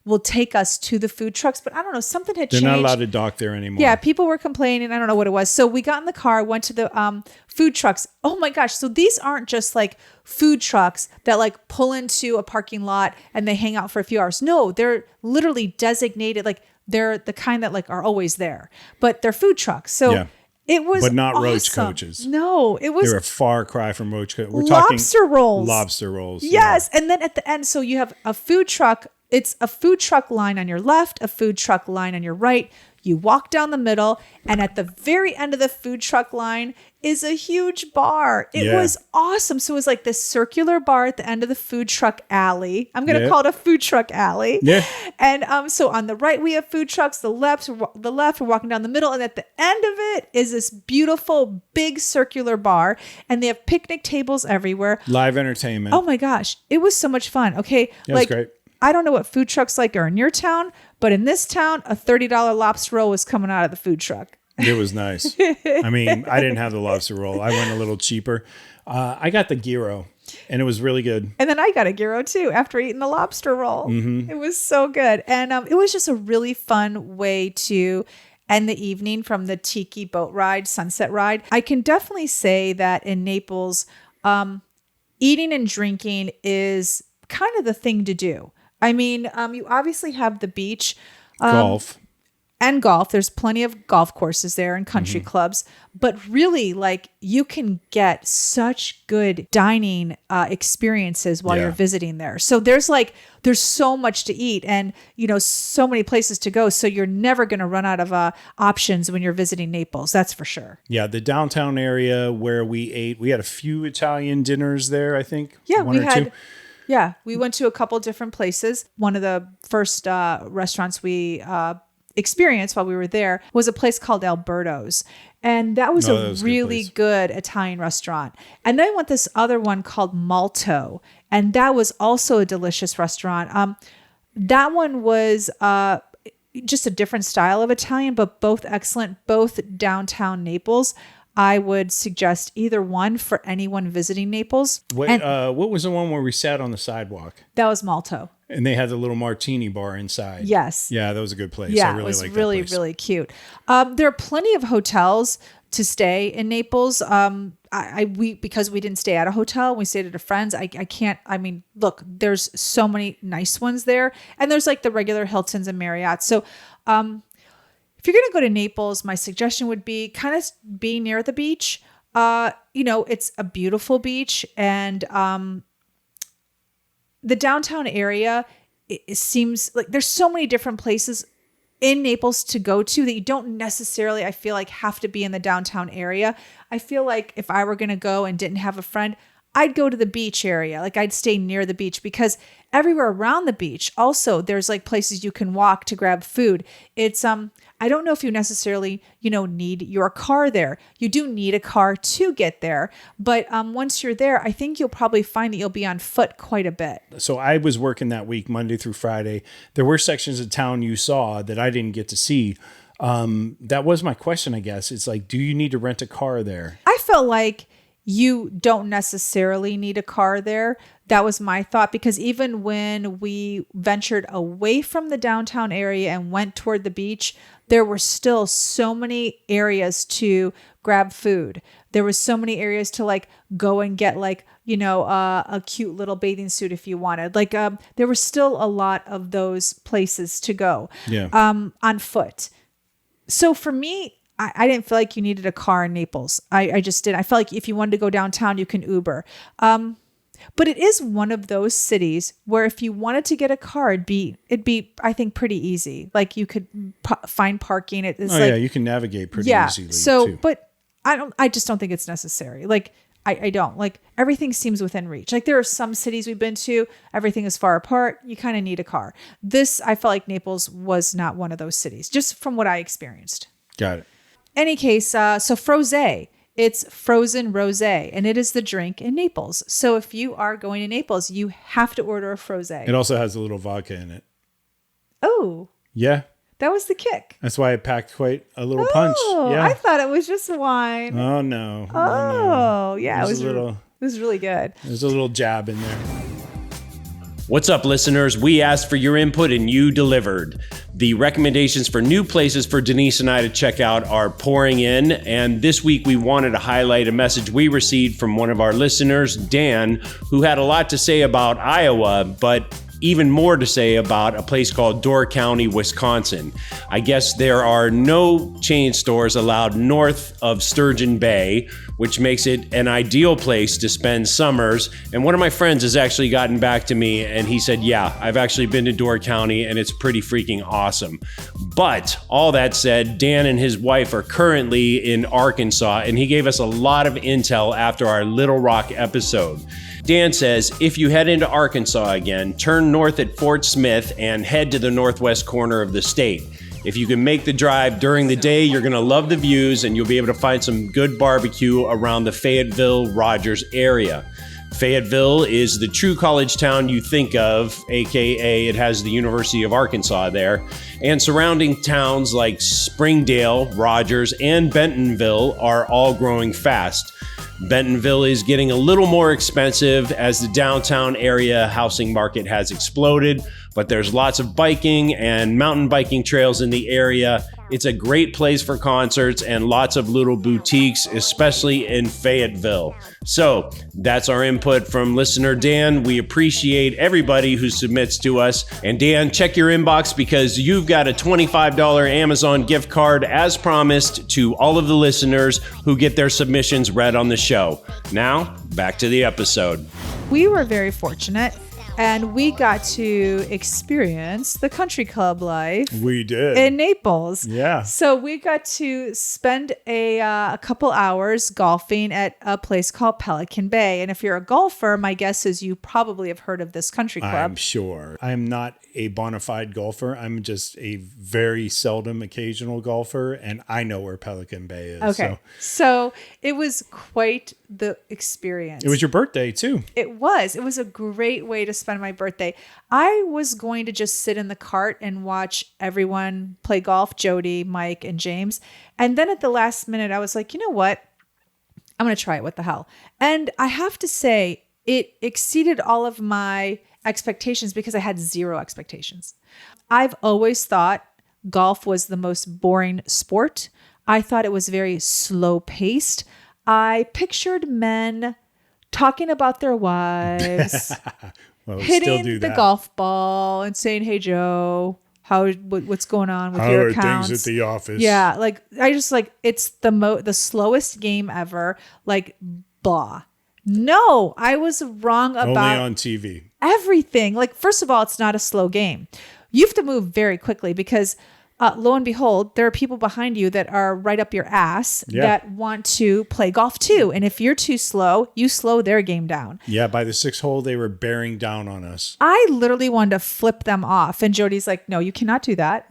[SPEAKER 2] will take us to the food trucks, but I don't know, something had changed.
[SPEAKER 1] They're not allowed to dock there anymore.
[SPEAKER 2] Yeah, people were complaining. I don't know what it was. So we got in the car, went to the food trucks. Oh my gosh. So these aren't just like food trucks that like pull into a parking lot and they hang out for a few hours. No, they're literally designated, like they're the kind that like are always there, but they're food trucks. So it was
[SPEAKER 1] but not
[SPEAKER 2] awesome.
[SPEAKER 1] roach coaches.
[SPEAKER 2] No, it was.
[SPEAKER 1] They're a far cry from roach coaches. We're
[SPEAKER 2] lobster
[SPEAKER 1] talking
[SPEAKER 2] rolls.
[SPEAKER 1] Lobster rolls.
[SPEAKER 2] Yes. Yeah. And then at the end, so you have a food truck. It's a food truck line on your left, a food truck line on your right. You walk down the middle, and at the very end of the food truck line is a huge bar. It was awesome. So it was like this circular bar at the end of the food truck alley. I'm going to call it a food truck alley. Yeah. And so on the right, we have food trucks. The left, we're walking down the middle. And at the end of it is this beautiful, big circular bar. And they have picnic tables everywhere.
[SPEAKER 1] Live entertainment.
[SPEAKER 2] Oh my gosh. It was so much fun. Okay.
[SPEAKER 1] It was great.
[SPEAKER 2] I don't know what food trucks like are in your town, but in this town, a $30 lobster roll was coming out of the food truck.
[SPEAKER 1] It was nice. I mean, I didn't have the lobster roll. I went a little cheaper. I got the gyro, and it was really good.
[SPEAKER 2] And then I got a gyro too after eating the lobster roll. Mm-hmm. It was so good. And it was just a really fun way to end the evening from the tiki boat ride, sunset ride. I can definitely say that in Naples, eating and drinking is kind of the thing to do. I mean, you obviously have the beach.
[SPEAKER 1] Golf.
[SPEAKER 2] And golf. There's plenty of golf courses there and country clubs. But really, like, you can get such good dining experiences while you're visiting there. So there's so much to eat and, so many places to go. So you're never going to run out of options when you're visiting Naples. That's for sure. Yeah,
[SPEAKER 1] the downtown area where we ate, we had a few Italian dinners there, I think.
[SPEAKER 2] Yeah, two. Yeah, we went to a couple different places. One of the first restaurants we experienced while we were there was a place called Alberto's. And that was a really good Italian restaurant. And then I went this other one called Malto. And that was also a delicious restaurant. That one was just a different style of Italian, but both excellent, both downtown Naples. I would suggest either one for anyone visiting Naples.
[SPEAKER 1] What was the one where we sat on the sidewalk?
[SPEAKER 2] That was Malto.
[SPEAKER 1] And they had the little martini bar inside.
[SPEAKER 2] Yes.
[SPEAKER 1] Yeah, that was a good place.
[SPEAKER 2] Yeah,
[SPEAKER 1] I really liked that place.
[SPEAKER 2] It was really, really cute. There are plenty of hotels to stay in Naples. Because we didn't stay at a hotel, we stayed at a friend's. Look, there's so many nice ones there. And there's like the regular Hiltons and Marriotts. So, if you're going to go to Naples, my suggestion would be kind of be near the beach. It's a beautiful beach, and the downtown area, it seems like there's so many different places in Naples to go to that you don't necessarily, I feel like, have to be in the downtown area. I feel like if I were going to go and didn't have a friend, I'd go to the beach area. Like I'd stay near the beach, because everywhere around the beach, also there's like places you can walk to grab food. It's, I don't know if you necessarily, need your car there. You do need a car to get there. But once you're there, I think you'll probably find that you'll be on foot quite a bit.
[SPEAKER 1] So I was working that week, Monday through Friday. There were sections of town you saw that I didn't get to see. That was my question, I guess. It's like, do you need to rent a car there?
[SPEAKER 2] I felt like you don't necessarily need a car there. That was my thought, because even when we ventured away from the downtown area and went toward the beach, there were still so many areas to grab food. There was so many areas to like go and get like, a cute little bathing suit if you wanted. Like there was still a lot of those places to go on foot. So for me, I didn't feel like you needed a car in Naples. I just didn't. I felt like if you wanted to go downtown, you can Uber. But it is one of those cities where if you wanted to get a car, it'd be I think pretty easy. Like you could find parking.
[SPEAKER 1] You can navigate pretty easily.
[SPEAKER 2] So,
[SPEAKER 1] too.
[SPEAKER 2] But I just don't think it's necessary. Like I don't like, everything seems within reach. Like there are some cities we've been to, everything is far apart. You kind of need a car. I felt like Naples was not one of those cities, just from what I experienced.
[SPEAKER 1] Got it.
[SPEAKER 2] Any case, so frosé, it's frozen rosé, and it is the drink in Naples. So if you are going to Naples, you have to order a frosé.
[SPEAKER 1] It also has a little vodka in it.
[SPEAKER 2] Oh.
[SPEAKER 1] Yeah.
[SPEAKER 2] That was the kick.
[SPEAKER 1] That's why I packed quite a little punch. Yeah.
[SPEAKER 2] I thought it was just wine.
[SPEAKER 1] Oh, no.
[SPEAKER 2] Oh, yeah.
[SPEAKER 1] It
[SPEAKER 2] was really good.
[SPEAKER 1] There's a little jab in there.
[SPEAKER 4] What's up, listeners? We asked for your input and you delivered. The recommendations for new places for Denise and I to check out are pouring in, and this week we wanted to highlight a message we received from one of our listeners, Dan, who had a lot to say about Iowa, but even more to say about a place called Door County, Wisconsin. I guess there are no chain stores allowed north of Sturgeon Bay, which makes it an ideal place to spend summers. And one of my friends has actually gotten back to me and he said, yeah, I've actually been to Door County and it's pretty freaking awesome. But all that said, Dan and his wife are currently in Arkansas, and he gave us a lot of intel after our Little Rock episode. Dan says, if you head into Arkansas again, turn north at Fort Smith and head to the northwest corner of the state. If you can make the drive during the day, you're going to love the views and you'll be able to find some good barbecue around the Fayetteville-Rogers area. Fayetteville is the true college town you think of, aka it has the University of Arkansas there, and surrounding towns like Springdale, Rogers, and Bentonville are all growing fast. Bentonville is getting a little more expensive as the downtown area housing market has exploded, but there's lots of biking and mountain biking trails in the area. It's a great place for concerts and lots of little boutiques, especially in Fayetteville. So that's our input from listener Dan. We appreciate everybody who submits to us. And Dan, check your inbox because you've got a $25 Amazon gift card as promised to all of the listeners who get their submissions read on the show. Now, back to the episode.
[SPEAKER 2] We were very fortunate, and we got to experience the country club life.
[SPEAKER 1] We did.
[SPEAKER 2] In Naples.
[SPEAKER 1] Yeah.
[SPEAKER 2] So we got to spend a couple hours golfing at a place called Pelican Bay. And if you're a golfer, my guess is you probably have heard of this country club.
[SPEAKER 1] I'm sure. I'm not a bona fide golfer. I'm just a very seldom occasional golfer, and I know where Pelican Bay is.
[SPEAKER 2] Okay. So it was quite the experience.
[SPEAKER 1] It was your birthday, too.
[SPEAKER 2] It was. It was a great way to spend my birthday. I was going to just sit in the cart and watch everyone play golf, Jody, Mike, and James. And then at the last minute, I was like, you know what? I'm going to try it. What the hell? And I have to say, it exceeded all of my expectations because I had zero expectations. I've always thought golf was the most boring sport. I thought it was very slow paced. I pictured men talking about their wives,
[SPEAKER 1] Well,
[SPEAKER 2] hitting the golf ball and saying, "Hey Joe, what's going on with your accounts?
[SPEAKER 1] Things at the office?"
[SPEAKER 2] Yeah, like I just like it's the slowest game ever. Like blah. No, I was wrong
[SPEAKER 1] Only
[SPEAKER 2] about
[SPEAKER 1] on TV.
[SPEAKER 2] everything. Like, first of all, it's not a slow game. You have to move very quickly because lo and behold, there are people behind you that are right up your ass that want to play golf too. And if you're too slow, you slow their game down.
[SPEAKER 1] Yeah, by the 6th hole, they were bearing down on us.
[SPEAKER 2] I literally wanted to flip them off. And Jody's like, no, you cannot do that.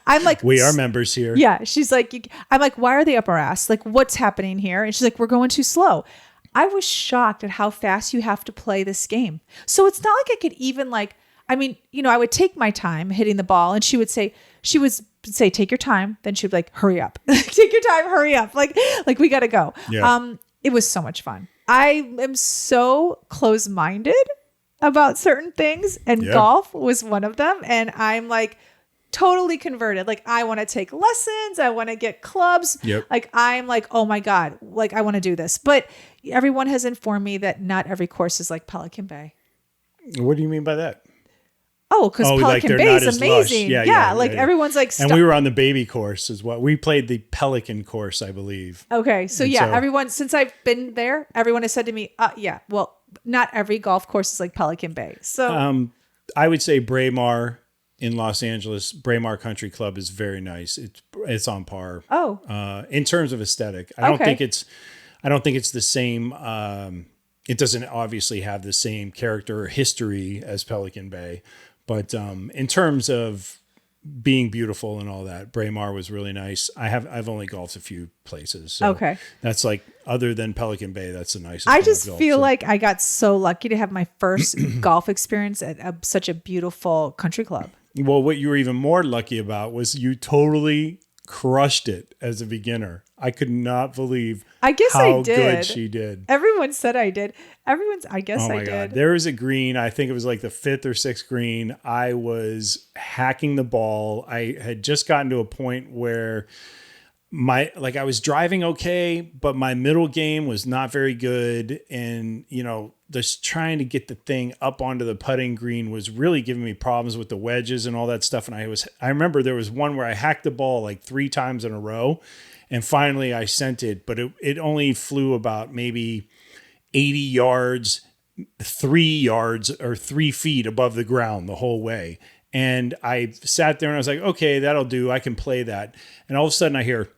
[SPEAKER 2] I'm like,
[SPEAKER 1] We are members here.
[SPEAKER 2] yeah. She's like, I'm like, why are they up our ass? Like, what's happening here? And she's like, we're going too slow. I was shocked at how fast you have to play this game. So it's not like I could even I would take my time hitting the ball and she would say, take your time. Then she would be like, hurry up, take your time, hurry up. Like we got to go.
[SPEAKER 1] Yeah.
[SPEAKER 2] It was so much fun. I am so close-minded about certain things and golf was one of them. And I'm like totally converted. Like I want to take lessons. I want to get clubs.
[SPEAKER 1] Yep.
[SPEAKER 2] Like I'm like, oh my God, like I want to do this. But everyone has informed me that not every course is like Pelican Bay.
[SPEAKER 1] What do you mean by that?
[SPEAKER 2] Oh, because Pelican Bay is amazing. Yeah, everyone's like,
[SPEAKER 1] and we were on the baby course as well. We played the Pelican course, I believe.
[SPEAKER 2] Okay, so everyone, since I've been there, everyone has said to me, well, not every golf course is like Pelican Bay. So
[SPEAKER 1] I would say Braemar in Los Angeles, Braemar Country Club is very nice. It's on par.
[SPEAKER 2] Oh,
[SPEAKER 1] in terms of aesthetic, I don't think it's the same. It doesn't obviously have the same character or history as Pelican Bay. But in terms of being beautiful and all that, Braemar was really nice. I've only golfed a few places. So
[SPEAKER 2] okay.
[SPEAKER 1] That's like, other than Pelican Bay, that's the nicest.
[SPEAKER 2] I just feel like I got so lucky to have my first golf experience at such a beautiful country club.
[SPEAKER 1] Well, what you were even more lucky about was you totally crushed it as a beginner. I could not believe
[SPEAKER 2] how
[SPEAKER 1] good she did.
[SPEAKER 2] Everyone said I did. I guess
[SPEAKER 1] I did. God. There was a green, I think it was like the 5th or 6th green. I was hacking the ball. I had just gotten to a point where I was driving okay, but my middle game was not very good. And, just trying to get the thing up onto the putting green was really giving me problems with the wedges and all that stuff. And I remember there was one where I hacked the ball like 3 times in a row. And finally I sent it, but it only flew about maybe 80 yards, 3 yards or 3 feet above the ground the whole way. And I sat there and I was like, okay, that'll do. I can play that. And all of a sudden I hear,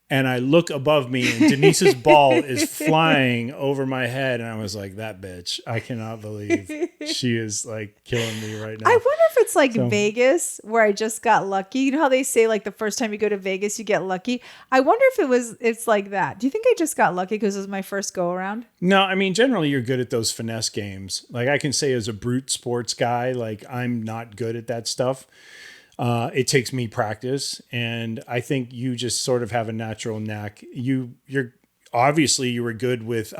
[SPEAKER 1] and I look above me and Denise's ball is flying over my head. And I was like, that bitch, I cannot believe she is like killing me right now.
[SPEAKER 2] I wonder if it's like Vegas where I just got lucky. You know how they say like the first time you go to Vegas, you get lucky. I wonder if it's like that. Do you think I just got lucky because it was my first go around?
[SPEAKER 1] No, I mean, generally you're good at those finesse games. Like I can say as a brute sports guy, like I'm not good at that stuff. It takes me practice, and I think you just sort of have a natural knack. You were good with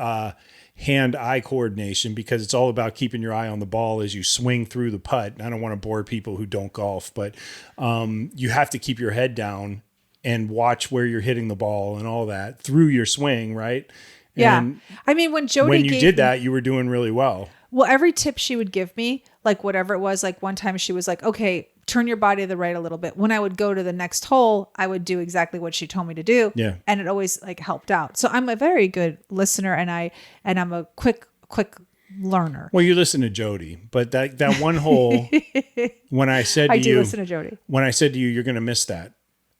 [SPEAKER 1] hand-eye coordination because it's all about keeping your eye on the ball as you swing through the putt. And I don't want to bore people who don't golf, but you have to keep your head down and watch where you're hitting the ball and all that through your swing, right?
[SPEAKER 2] Yeah.
[SPEAKER 1] And
[SPEAKER 2] I mean, when you
[SPEAKER 1] did that, you were doing really well.
[SPEAKER 2] Well, every tip she would give me, like whatever it was, like one time she was like, okay, turn your body to the right a little bit. When I would go to the next hole, I would do exactly what she told me to do.
[SPEAKER 1] Yeah.
[SPEAKER 2] And it always like helped out. So I'm a very good listener and I'm a quick learner.
[SPEAKER 1] Well, you listen to Jody, but that one hole, when I said to you, I do
[SPEAKER 2] listen to Jody.
[SPEAKER 1] When I said to you, you're going to miss that.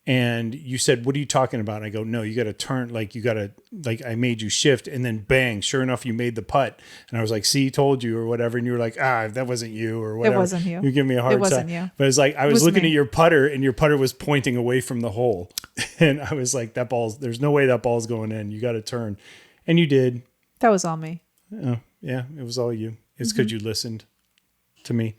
[SPEAKER 1] And you said, what are you talking about? And I go, no, you got to turn, I made you shift, and then bang, sure enough, you made the putt. And I was like, see, told you, or whatever. And you were like, that wasn't you, or whatever.
[SPEAKER 2] It wasn't you.
[SPEAKER 1] You give me a hard time.
[SPEAKER 2] It wasn't you.
[SPEAKER 1] But it's like, I was looking at your putter, and your putter was pointing away from the hole. And I was like, there's no way that ball's going in. You got to turn. And you did.
[SPEAKER 2] That was all me.
[SPEAKER 1] Oh, yeah, it was all you. It's because you listened to me.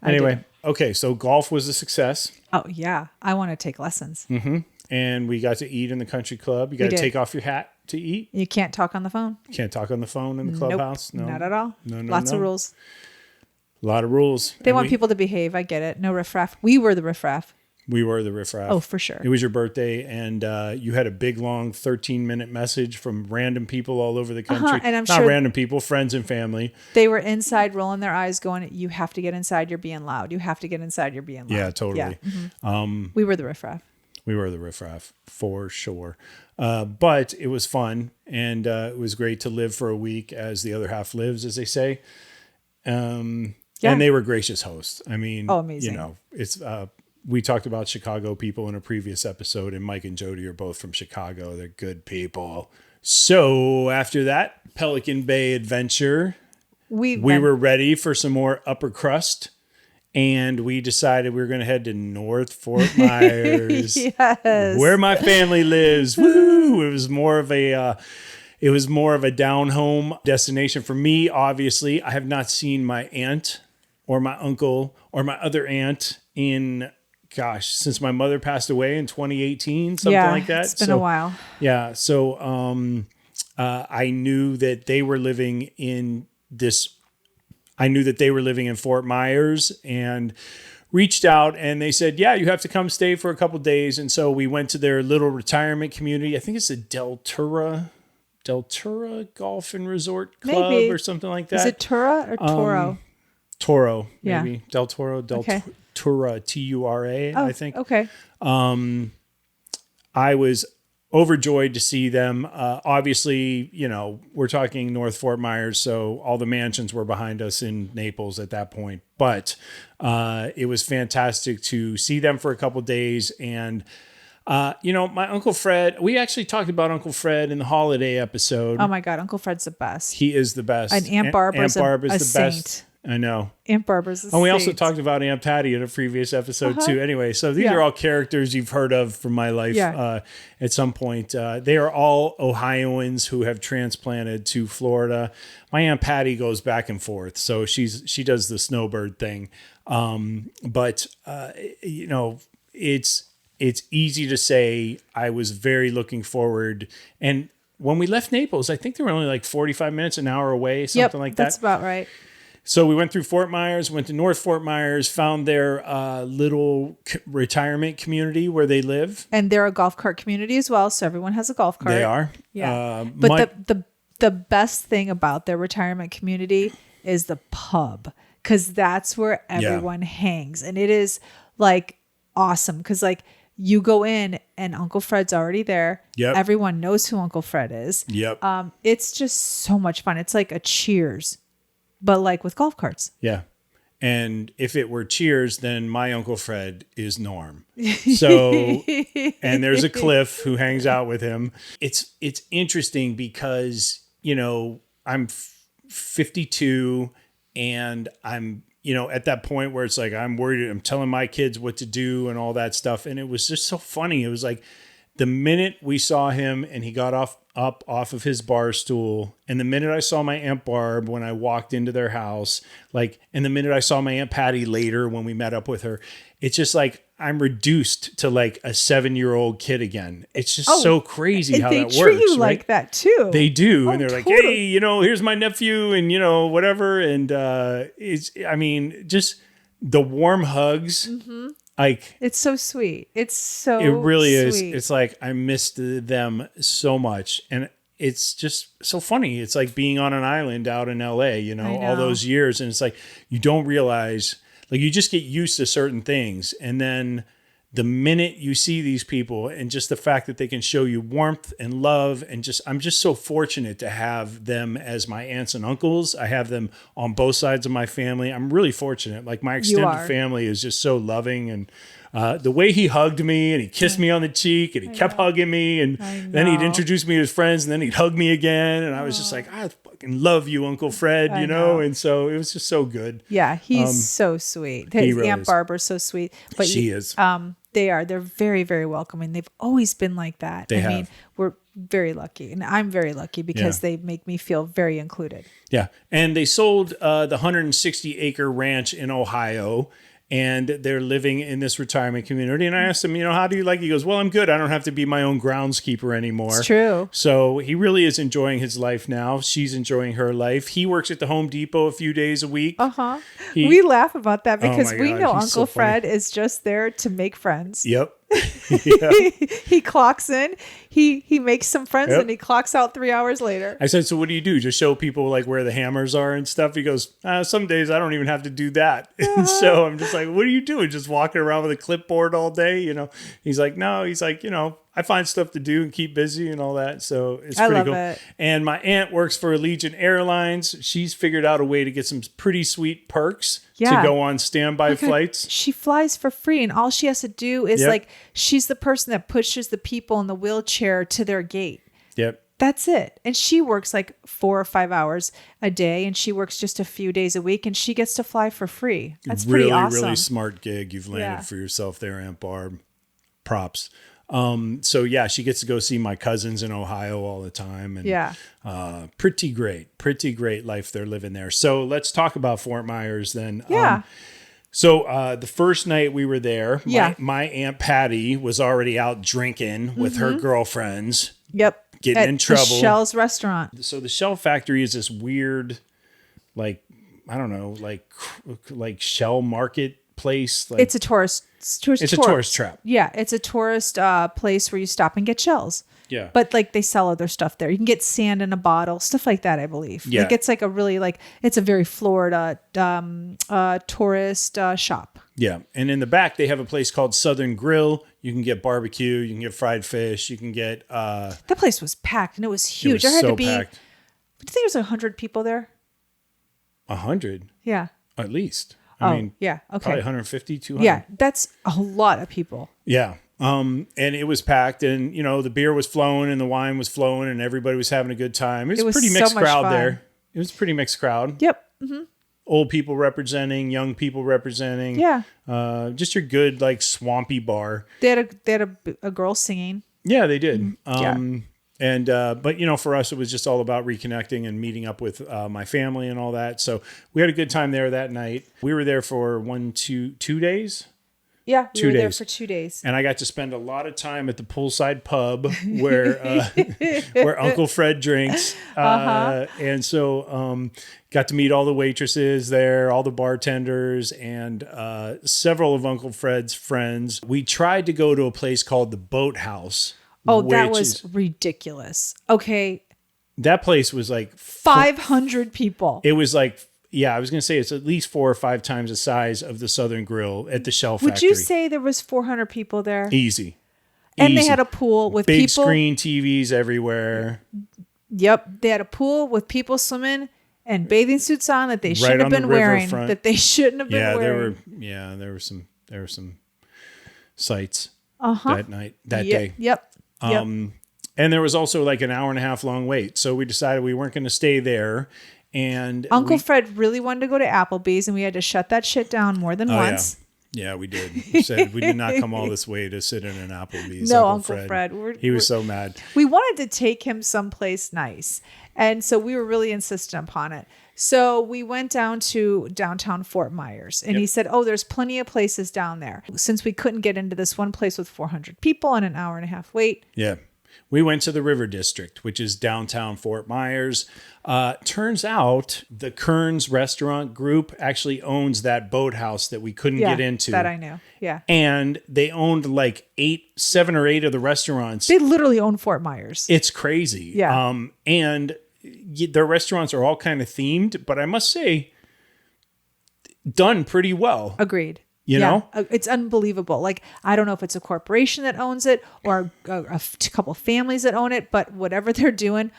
[SPEAKER 1] Anyway, okay, so golf was a success.
[SPEAKER 2] Oh, yeah. I want to take lessons.
[SPEAKER 1] Mm-hmm. And we got to eat in the country club. You got to take off your hat to eat.
[SPEAKER 2] You can't talk on the phone.
[SPEAKER 1] You can't talk on the phone in the clubhouse?
[SPEAKER 2] Nope, not at all.
[SPEAKER 1] No.
[SPEAKER 2] Lots of rules.
[SPEAKER 1] A lot of rules.
[SPEAKER 2] They want people to behave. I get it. No riffraff. We were the riffraff.
[SPEAKER 1] We were the riffraff.
[SPEAKER 2] Oh, for sure.
[SPEAKER 1] It was your birthday, and you had a big, long 13-minute message from random people all over the country.
[SPEAKER 2] And I'm
[SPEAKER 1] Not random people, friends and family.
[SPEAKER 2] They were inside rolling their eyes going, you have to get inside, you're being loud. You have to get inside, you're being loud.
[SPEAKER 1] Yeah, totally.
[SPEAKER 2] Yeah. Mm-hmm. We were the riffraff.
[SPEAKER 1] We were the riffraff for sure. But it was fun, and it was great to live for a week as the other half lives, as they say. And they were gracious hosts. I mean,
[SPEAKER 2] amazing.
[SPEAKER 1] You know, it's we talked about Chicago people in a previous episode, and Mike and Jody are both from Chicago. They're good people. So after that Pelican Bay adventure, we were ready for some more upper crust. And we decided we were going to head to North Fort Myers,
[SPEAKER 2] yes,
[SPEAKER 1] where my family lives. Woo! It was more of a down home destination for me. Obviously, I have not seen my aunt or my uncle or my other aunt since my mother passed away in 2018, something like that.
[SPEAKER 2] It's been a while.
[SPEAKER 1] Yeah. So I knew that they were living in Fort Myers, and reached out, and they said, yeah, you have to come stay for a couple of days. And so we went to their little retirement community. I think it's the Deltura Golf and Resort Club or something like that.
[SPEAKER 2] Is it Tura or Toro?
[SPEAKER 1] Toro, maybe.
[SPEAKER 2] Yeah.
[SPEAKER 1] Del Toro, Tura, Tura, I think.
[SPEAKER 2] Okay.
[SPEAKER 1] I was overjoyed to see them. Obviously, you know, we're talking North Fort Myers, so all the mansions were behind us in Naples at that point. But it was fantastic to see them for a couple of days. And, you know, my Uncle Fred, we actually talked about Uncle Fred in the holiday episode.
[SPEAKER 2] Oh, my God. Uncle Fred's the best.
[SPEAKER 1] He is the best.
[SPEAKER 2] And Aunt Barbara's
[SPEAKER 1] Barb is
[SPEAKER 2] a
[SPEAKER 1] the
[SPEAKER 2] saint.
[SPEAKER 1] best. I know.
[SPEAKER 2] Aunt Barbara's a
[SPEAKER 1] And we also
[SPEAKER 2] saint.
[SPEAKER 1] talked about Aunt Patty in a previous episode too. Anyway, so these are all characters you've heard of from my life at some point. They are all Ohioans who have transplanted to Florida. My Aunt Patty goes back and forth, so she does the snowbird thing. But you know, it's easy to say I was very looking forward. And when we left Naples, I think they were only like 45 minutes, an hour away, something like that.
[SPEAKER 2] That's about right.
[SPEAKER 1] So we went through Fort Myers, went to North Fort Myers, found their little retirement community where they live.
[SPEAKER 2] And they're a golf cart community as well, so everyone has a golf cart.
[SPEAKER 1] They are.
[SPEAKER 2] Yeah. But the best thing about their retirement community is the pub, because that's where everyone hangs. And it is like awesome, because like you go in and Uncle Fred's already there.
[SPEAKER 1] Yep.
[SPEAKER 2] Everyone knows who Uncle Fred is.
[SPEAKER 1] Yep.
[SPEAKER 2] It's just so much fun. It's like a Cheers, but like with golf carts.
[SPEAKER 1] Yeah. And if it were Cheers, then my Uncle Fred is Norm. So, and there's a Cliff who hangs out with him. It's interesting because, you know, I'm 52 and I'm, you know, at that point where it's like, I'm worried, I'm telling my kids what to do and all that stuff. And it was just so funny. It was like the minute we saw him and he got up off of his bar stool, and the minute I saw my Aunt Barb when I walked into their house, like, and the minute I saw my Aunt Patty later when we met up with her, it's just like I'm reduced to like a 7-year-old kid again. It's just so crazy how that works.
[SPEAKER 2] They treat you like that too.
[SPEAKER 1] They do. And they're
[SPEAKER 2] totally.
[SPEAKER 1] like, hey, you know, here's my nephew and, you know, whatever. And I mean, just the warm hugs. Mm-hmm. Like,
[SPEAKER 2] it's so sweet. It
[SPEAKER 1] really is.
[SPEAKER 2] sweet.
[SPEAKER 1] It's like I missed them so much. And it's just so funny. It's like being on an island out in LA, you know, all those years. And it's like, you don't realize, like, you just get used to certain things. And then the minute you see these people and just the fact that they can show you warmth and love, and just, I'm just so fortunate to have them as my aunts and uncles. I have them on both sides of my family. I'm really fortunate. Like, my extended family is just so loving. And the way he hugged me and he kissed me on the cheek and he kept hugging me, and then he'd introduce me to his friends and then he'd hug me again. And I was just like, I fucking love you, Uncle Fred, you know? And so it was just so good.
[SPEAKER 2] Yeah, he's so sweet. His
[SPEAKER 1] really
[SPEAKER 2] Aunt Barbara's so sweet. But
[SPEAKER 1] she is.
[SPEAKER 2] They're very, very welcoming. They've always been like that. I mean, we're very lucky, and I'm very lucky because they make me feel very included.
[SPEAKER 1] Yeah. And they sold the 160 acre ranch in Ohio, and they're living in this retirement community. And I asked him, you know, how do you like it? He goes, well, I'm good. I don't have to be my own groundskeeper anymore.
[SPEAKER 2] It's true.
[SPEAKER 1] So he really is enjoying his life now. She's enjoying her life. He works at the Home Depot a few days a week.
[SPEAKER 2] Uh-huh. We laugh about that because we know
[SPEAKER 1] he's
[SPEAKER 2] Uncle
[SPEAKER 1] so funny.
[SPEAKER 2] Fred is just there to make friends.
[SPEAKER 1] Yep.
[SPEAKER 2] He clocks in. he makes some friends
[SPEAKER 1] Yep.
[SPEAKER 2] and he clocks out 3 hours later.
[SPEAKER 1] I said, so what do you do? Just show people like where the hammers are and stuff? He goes, some days I don't even have to do that. And so I'm just like, what are you doing? Just walking around with a clipboard all day? You know, he's like, no, he's like, you know, I find stuff to do and keep busy and all that. So it's pretty cool.
[SPEAKER 2] it.
[SPEAKER 1] And my aunt works for Allegiant Airlines. She's figured out a way to get some pretty sweet perks to go on standby flights.
[SPEAKER 2] She flies for free, and all she has to do is like, she's the person that pushes the people in the wheelchair to their gate.
[SPEAKER 1] Yep.
[SPEAKER 2] That's it. And she works like 4 or 5 hours a day, and she works just a few days a week, and she gets to fly for free. That's pretty awesome.
[SPEAKER 1] Really smart gig you've landed for yourself there, Aunt Barb. Props. So yeah, she gets to go see my cousins in Ohio all the time. And pretty great life they're living there. So let's talk about Fort Myers then.
[SPEAKER 2] Yeah.
[SPEAKER 1] So the first night we were there, my Aunt Patty was already out drinking with her girlfriends.
[SPEAKER 2] Yep.
[SPEAKER 1] Getting in trouble.
[SPEAKER 2] The Shell's restaurant.
[SPEAKER 1] So the Shell factory is this weird, like, I don't know, like Shell market place. Like,
[SPEAKER 2] it's a tourist
[SPEAKER 1] trap.
[SPEAKER 2] Yeah, it's a tourist place where you stop and get shells.
[SPEAKER 1] Yeah.
[SPEAKER 2] But like they sell other stuff there. You can get sand in a bottle, stuff like that, I believe.
[SPEAKER 1] Yeah.
[SPEAKER 2] Like it's like a really it's a very Florida tourist shop.
[SPEAKER 1] Yeah. And in the back, they have a place called Southern Grill. You can get barbecue. You can get fried fish. You can get...
[SPEAKER 2] that place was packed and it was huge.
[SPEAKER 1] It was
[SPEAKER 2] there had to be...
[SPEAKER 1] packed.
[SPEAKER 2] Do you think there's 100 people there?
[SPEAKER 1] 100?
[SPEAKER 2] Yeah.
[SPEAKER 1] At least. I mean,
[SPEAKER 2] yeah. Okay.
[SPEAKER 1] Probably 150, 200.
[SPEAKER 2] Yeah. That's a lot of people.
[SPEAKER 1] Yeah. And it was packed, and, you know, the beer was flowing and the wine was flowing and everybody was having a good time. It was a pretty mixed crowd there. It was a pretty mixed crowd.
[SPEAKER 2] Yep. Mm-hmm.
[SPEAKER 1] Old people representing, young people representing.
[SPEAKER 2] Yeah.
[SPEAKER 1] Just your good, like, swampy bar.
[SPEAKER 2] They had a girl singing.
[SPEAKER 1] Yeah, they did.
[SPEAKER 2] Yeah.
[SPEAKER 1] And, but, you know, for us, it was just all about reconnecting and meeting up with my family and all that. So we had a good time there that night. We were there for 2 days.
[SPEAKER 2] Yeah, we
[SPEAKER 1] 2
[SPEAKER 2] were there
[SPEAKER 1] days.
[SPEAKER 2] for 2 days.
[SPEAKER 1] And I got to spend a lot of time at the poolside pub where Uncle Fred drinks. And so got to meet all the waitresses there, all the bartenders, and several of Uncle Fred's friends. We tried to go to a place called the Boathouse.
[SPEAKER 2] Oh, that was ridiculous. Okay.
[SPEAKER 1] That place was like
[SPEAKER 2] 500 people.
[SPEAKER 1] It was like, yeah, I was going to say it's at least 4 or 5 times the size of the Southern Grill at the Shell Factory.
[SPEAKER 2] Would you say there was 400 people there?
[SPEAKER 1] Easy.
[SPEAKER 2] And they had a pool with
[SPEAKER 1] big
[SPEAKER 2] people.
[SPEAKER 1] Screen TVs everywhere.
[SPEAKER 2] Yep. They had a pool with people swimming and bathing suits on that they shouldn't have been wearing. That they shouldn't have been wearing.
[SPEAKER 1] There were some sights that day.
[SPEAKER 2] Yep.
[SPEAKER 1] And there was also like an hour and a half long wait. So we decided we weren't going to stay there. And
[SPEAKER 2] Uncle Fred really wanted to go to Applebee's, and we had to shut that shit down more than once.
[SPEAKER 1] Yeah, we did. We said we did not come all this way to sit in an Applebee's.
[SPEAKER 2] No, Uncle Fred.
[SPEAKER 1] He was so mad.
[SPEAKER 2] We wanted to take him someplace nice. And so we were really insistent upon it. So we went down to downtown Fort Myers, and he said, oh, there's plenty of places down there. Since we couldn't get into this one place with 400 people and an hour and a half wait.
[SPEAKER 1] Yeah. We went to the River District, which is downtown Fort Myers. Turns out the Kearns Restaurant Group actually owns that boathouse that we couldn't get into.
[SPEAKER 2] That I know. Yeah.
[SPEAKER 1] And they owned like 7 or 8 of the restaurants.
[SPEAKER 2] They literally own Fort Myers.
[SPEAKER 1] It's crazy.
[SPEAKER 2] Yeah.
[SPEAKER 1] And their restaurants are all kind of themed, but I must say, done pretty well.
[SPEAKER 2] Agreed.
[SPEAKER 1] You know?
[SPEAKER 2] It's unbelievable. Like, I don't know if it's a corporation that owns it or a couple families that own it, but whatever they're doing,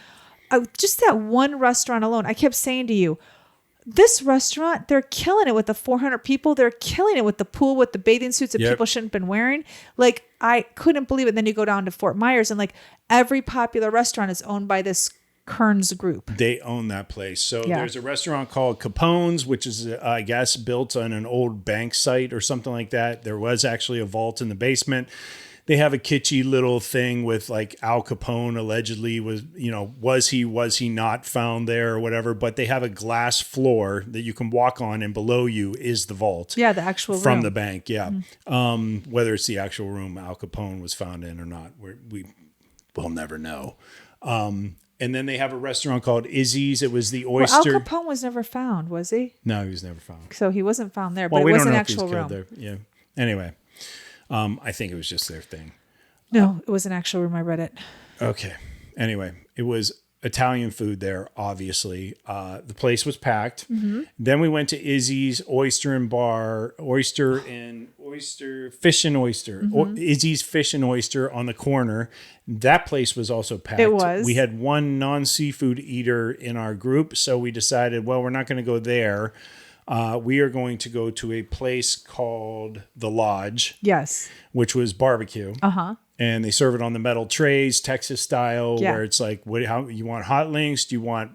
[SPEAKER 2] just that one restaurant alone, I kept saying to you, this restaurant, they're killing it with the 400 people. They're killing it with the pool, with the bathing suits that people shouldn't have been wearing. Like, I couldn't believe it. And then you go down to Fort Myers and like every popular restaurant is owned by this Kearns Group.
[SPEAKER 1] They own that place. So there's a restaurant called Capone's, which is, I guess, built on an old bank site or something like that. There was actually a vault in the basement. They have a kitschy little thing with like Al Capone allegedly was he not found there or whatever, but they have a glass floor that you can walk on and below you is the vault.
[SPEAKER 2] Yeah, the actual room.
[SPEAKER 1] From the bank, yeah. Mm-hmm. Whether it's the actual room Al Capone was found in or not, we'll never know. And then they have a restaurant called Izzy's. It was the oyster.
[SPEAKER 2] Well, Al Capone was never found, was he?
[SPEAKER 1] No, he was never found.
[SPEAKER 2] So he wasn't found there, but it was an actual room.
[SPEAKER 1] There. Yeah. Anyway, I think it was just their thing.
[SPEAKER 2] No, it was an actual room. I read it.
[SPEAKER 1] Okay. Anyway, it was Italian food there, obviously. The place was packed. Then we went to Izzy's Oyster and Bar, Fish and Oyster. Izzy's Fish and Oyster on the corner. That place was also packed.
[SPEAKER 2] It was.
[SPEAKER 1] We had one non-seafood eater in our group, so we decided, well, we're not going to go there. We are going to go to a place called The Lodge.
[SPEAKER 2] Yes.
[SPEAKER 1] Which was barbecue. And they serve it on the metal trays, Texas style, where it's like, how you want hot links? Do you want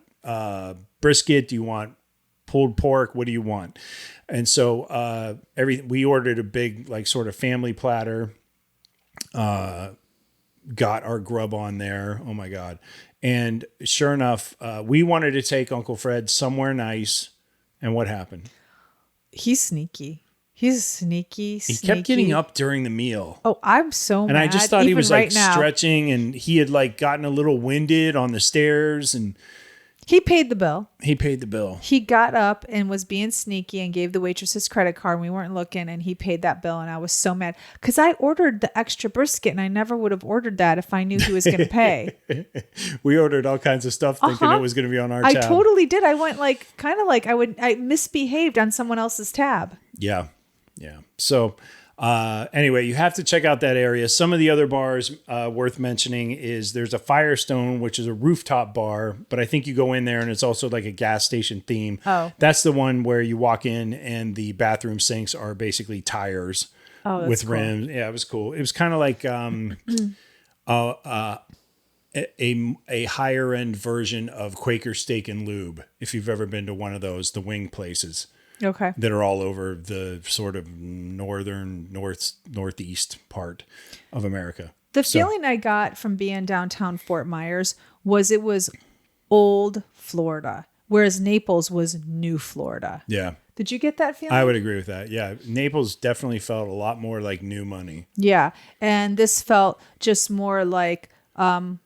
[SPEAKER 1] brisket? Do you want pulled pork? What do you want? And so we ordered a big, like, sort of family platter. Got our grub on there. Oh my God! And sure enough, we wanted to take Uncle Fred somewhere nice. And what happened?
[SPEAKER 2] He's sneaky. He's sneaky.
[SPEAKER 1] He kept getting up during the meal.
[SPEAKER 2] Oh, I'm so mad.
[SPEAKER 1] And I just thought he was
[SPEAKER 2] right
[SPEAKER 1] like
[SPEAKER 2] now.
[SPEAKER 1] stretching, and he had like gotten a little winded on the stairs, and
[SPEAKER 2] He paid the bill.
[SPEAKER 1] he paid the bill.
[SPEAKER 2] He got up and was being sneaky and gave the waitress his credit card. And we weren't looking, and he paid that bill. And I was so mad because I ordered the extra brisket, and I never would have ordered that if I knew he was going to pay.
[SPEAKER 1] We ordered all kinds of stuff thinking it was going to be on our tab.
[SPEAKER 2] I totally did. I went I misbehaved on someone else's tab.
[SPEAKER 1] Yeah. Yeah. So anyway, you have to check out that area. Some of the other bars worth mentioning is there's a Firestone, which is a rooftop bar, but I think you go in there and it's also like a gas station theme.
[SPEAKER 2] Oh.
[SPEAKER 1] That's the one where you walk in and the bathroom sinks are basically tires with rims. Yeah, it was cool. It was kind of like a higher end version of Quaker Steak and Lube. If you've ever been to one of those, the wing places.
[SPEAKER 2] Okay.
[SPEAKER 1] That are all over the sort of northeast part of America.
[SPEAKER 2] The feeling I got from being downtown Fort Myers was it was old Florida, whereas Naples was new Florida.
[SPEAKER 1] Yeah.
[SPEAKER 2] Did you get that feeling?
[SPEAKER 1] I would agree with that. Yeah. Naples definitely felt a lot more like new money.
[SPEAKER 2] Yeah. And this felt just more like even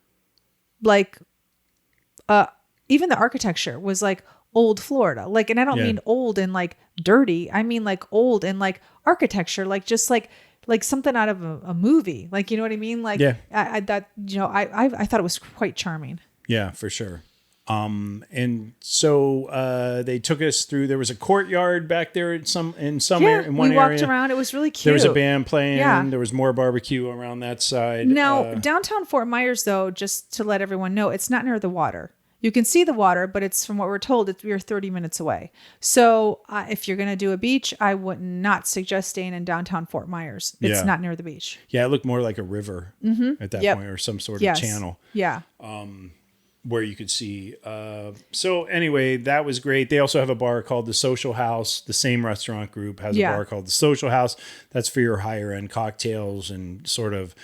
[SPEAKER 2] the architecture was like old Florida. Like, and I don't mean old and like dirty. I mean like old and like architecture, like just like something out of a movie. Like, you know what I mean? Like I thought it was quite charming.
[SPEAKER 1] Yeah, for sure. And so they took us through. There was a courtyard back there in one area.
[SPEAKER 2] We walked around. It was really cute.
[SPEAKER 1] There was a band playing.
[SPEAKER 2] Yeah.
[SPEAKER 1] There was more barbecue around that side.
[SPEAKER 2] Now, downtown Fort Myers, though, just to let everyone know, it's not near the water. You can see the water, but it's from what we're told, we're 30 minutes away. So if you're going to do a beach, I would not suggest staying in downtown Fort Myers. It's not near the beach.
[SPEAKER 1] Yeah, it looked more like a river at that point, or some sort of channel.
[SPEAKER 2] Yeah.
[SPEAKER 1] Where you could see. So anyway, that was great. They also have a bar called the Social House. The same restaurant group has a bar called the Social House. That's for your higher end cocktails and sort of,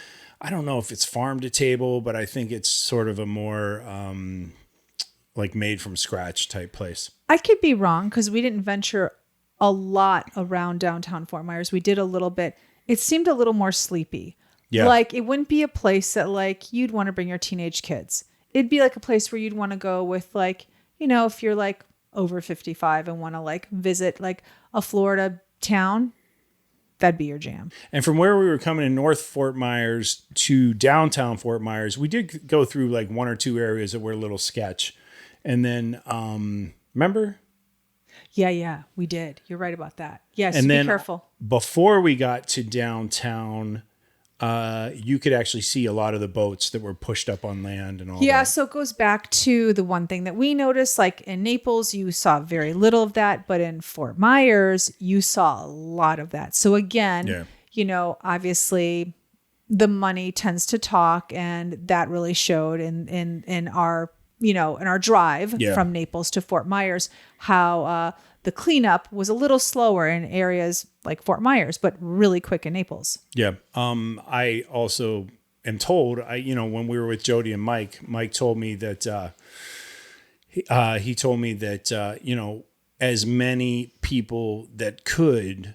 [SPEAKER 1] I don't know if it's farm to table, but I think it's sort of a more like made from scratch type place.
[SPEAKER 2] I could be wrong because we didn't venture a lot around downtown Fort Myers. We did a little bit. It seemed a little more sleepy. Yeah. Like it wouldn't be a place that like you'd want to bring your teenage kids. It'd be like a place where you'd want to go with like, you know, if you're like over 55 and want to like visit like a Florida town, that'd be your jam.
[SPEAKER 1] And from where we were coming in North Fort Myers to downtown Fort Myers, we did go through like one or two areas that were a little sketch. And then, remember?
[SPEAKER 2] Yeah, we did. You're right about that. Yes,
[SPEAKER 1] and
[SPEAKER 2] be
[SPEAKER 1] then
[SPEAKER 2] careful.
[SPEAKER 1] Before we got to downtown, you could actually see a lot of the boats that were pushed up on land and all that.
[SPEAKER 2] Yeah, so it goes back to the one thing that we noticed, like in Naples, you saw very little of that, but in Fort Myers, you saw a lot of that. So again, you know, obviously the money tends to talk, and that really showed in our, you know, in our drive from Naples to Fort Myers, how the cleanup was a little slower in areas like Fort Myers, but really quick in Naples. Yeah.
[SPEAKER 1] I also am told, when we were with Jody and Mike told me that he told me that, as many people that could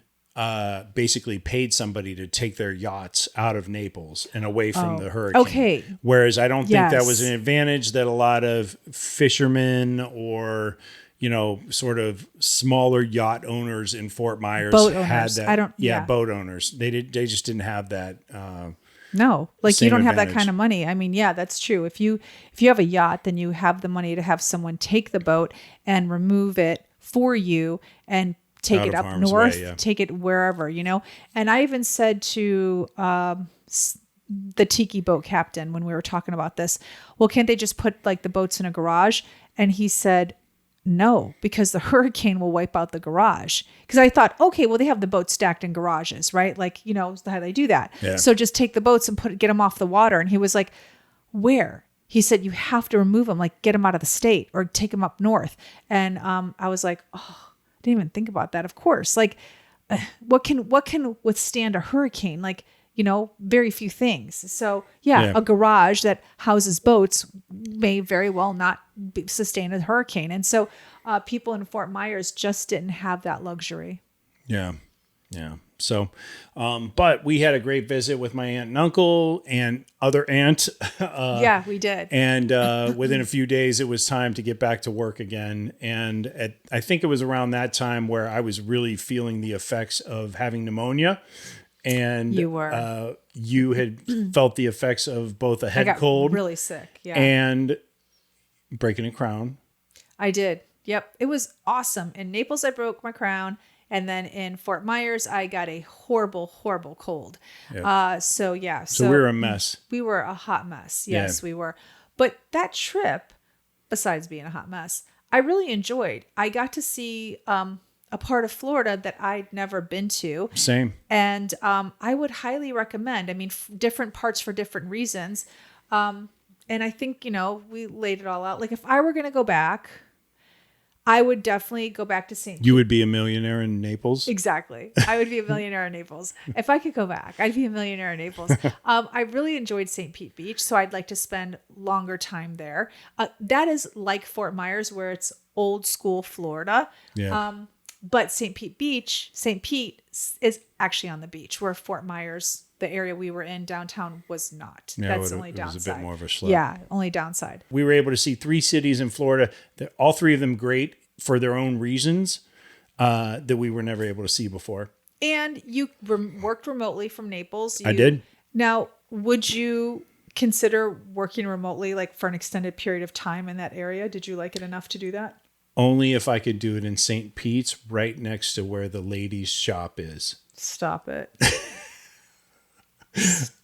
[SPEAKER 1] basically paid somebody to take their yachts out of Naples and away from the hurricane. Okay. Whereas I don't think that was an advantage that a lot of fishermen or, sort of smaller yacht owners in Fort Myers
[SPEAKER 2] boat
[SPEAKER 1] had
[SPEAKER 2] owners.
[SPEAKER 1] that. Boat owners. They just didn't have that
[SPEAKER 2] No, like
[SPEAKER 1] Same
[SPEAKER 2] you don't have that
[SPEAKER 1] advantage.
[SPEAKER 2] kind of money. I mean, yeah, that's true. If you have a yacht, then you have the money to have someone take the boat and remove it for you and take
[SPEAKER 1] Out
[SPEAKER 2] it
[SPEAKER 1] of
[SPEAKER 2] up
[SPEAKER 1] harm's
[SPEAKER 2] north,
[SPEAKER 1] way, yeah.
[SPEAKER 2] take it wherever, And I even said to the tiki boat captain when we were talking about this, well, can't they just put like the boats in a garage? And he said, no, because the hurricane will wipe out the garage. Because I thought, okay, well, they have the boats stacked in garages, right? Like, how they do that.
[SPEAKER 1] Yeah.
[SPEAKER 2] So just take the boats and get them off the water. And he was like, where? He said, you have to remove them, like get them out of the state or take them up north. And I was like, oh, I didn't even think about that. Of course, like what can withstand a hurricane? Like, very few things. So
[SPEAKER 1] Yeah.
[SPEAKER 2] a garage that houses boats may very well not sustain a hurricane. And so people in Fort Myers just didn't have that luxury.
[SPEAKER 1] Yeah. Yeah. So, but we had a great visit with my aunt and uncle and other aunt.
[SPEAKER 2] Yeah, we did.
[SPEAKER 1] And within a few days, it was time to get back to work again. And I think it was around that time where I was really feeling the effects of having pneumonia. And
[SPEAKER 2] You were.
[SPEAKER 1] You had felt the effects of both a
[SPEAKER 2] I
[SPEAKER 1] head
[SPEAKER 2] got
[SPEAKER 1] cold
[SPEAKER 2] really sick. Yeah.
[SPEAKER 1] and breaking a crown.
[SPEAKER 2] I did. Yep. It was awesome. In Naples, I broke my crown. And then in Fort Myers, I got a horrible, horrible cold.
[SPEAKER 1] Yep.
[SPEAKER 2] So yeah.
[SPEAKER 1] So we were a mess.
[SPEAKER 2] We were a hot mess. Yes, we were. But that trip, besides being a hot mess, I really enjoyed. I got to see a part of Florida that I'd never been to.
[SPEAKER 1] Same.
[SPEAKER 2] And I would highly recommend. I mean, different parts for different reasons. And I think, we laid it all out. Like if I were going to go back, I would definitely go back to St.
[SPEAKER 1] You would be a millionaire in Naples.
[SPEAKER 2] Exactly. I would be a millionaire in Naples. If I could go back, I'd be a millionaire in Naples. I really enjoyed St. Pete Beach, so I'd like to spend longer time there. That is like Fort Myers, where it's old school Florida.
[SPEAKER 1] Yeah.
[SPEAKER 2] But St. Pete is actually on the beach, where Fort Myers, the area we were in downtown, was not.
[SPEAKER 1] Yeah,
[SPEAKER 2] That's the only
[SPEAKER 1] it was
[SPEAKER 2] downside.
[SPEAKER 1] a bit more of a schlep.
[SPEAKER 2] Yeah, only downside.
[SPEAKER 1] We were able to see 3 cities in Florida. All 3 of them great for their own reasons that we were never able to see before.
[SPEAKER 2] And you worked remotely from Naples.
[SPEAKER 1] I did.
[SPEAKER 2] Now, would you consider working remotely like for an extended period of time in that area? Did you like it enough to do that?
[SPEAKER 1] Only if I could do it in St. Pete's, right next to where the ladies' shop is.
[SPEAKER 2] Stop it.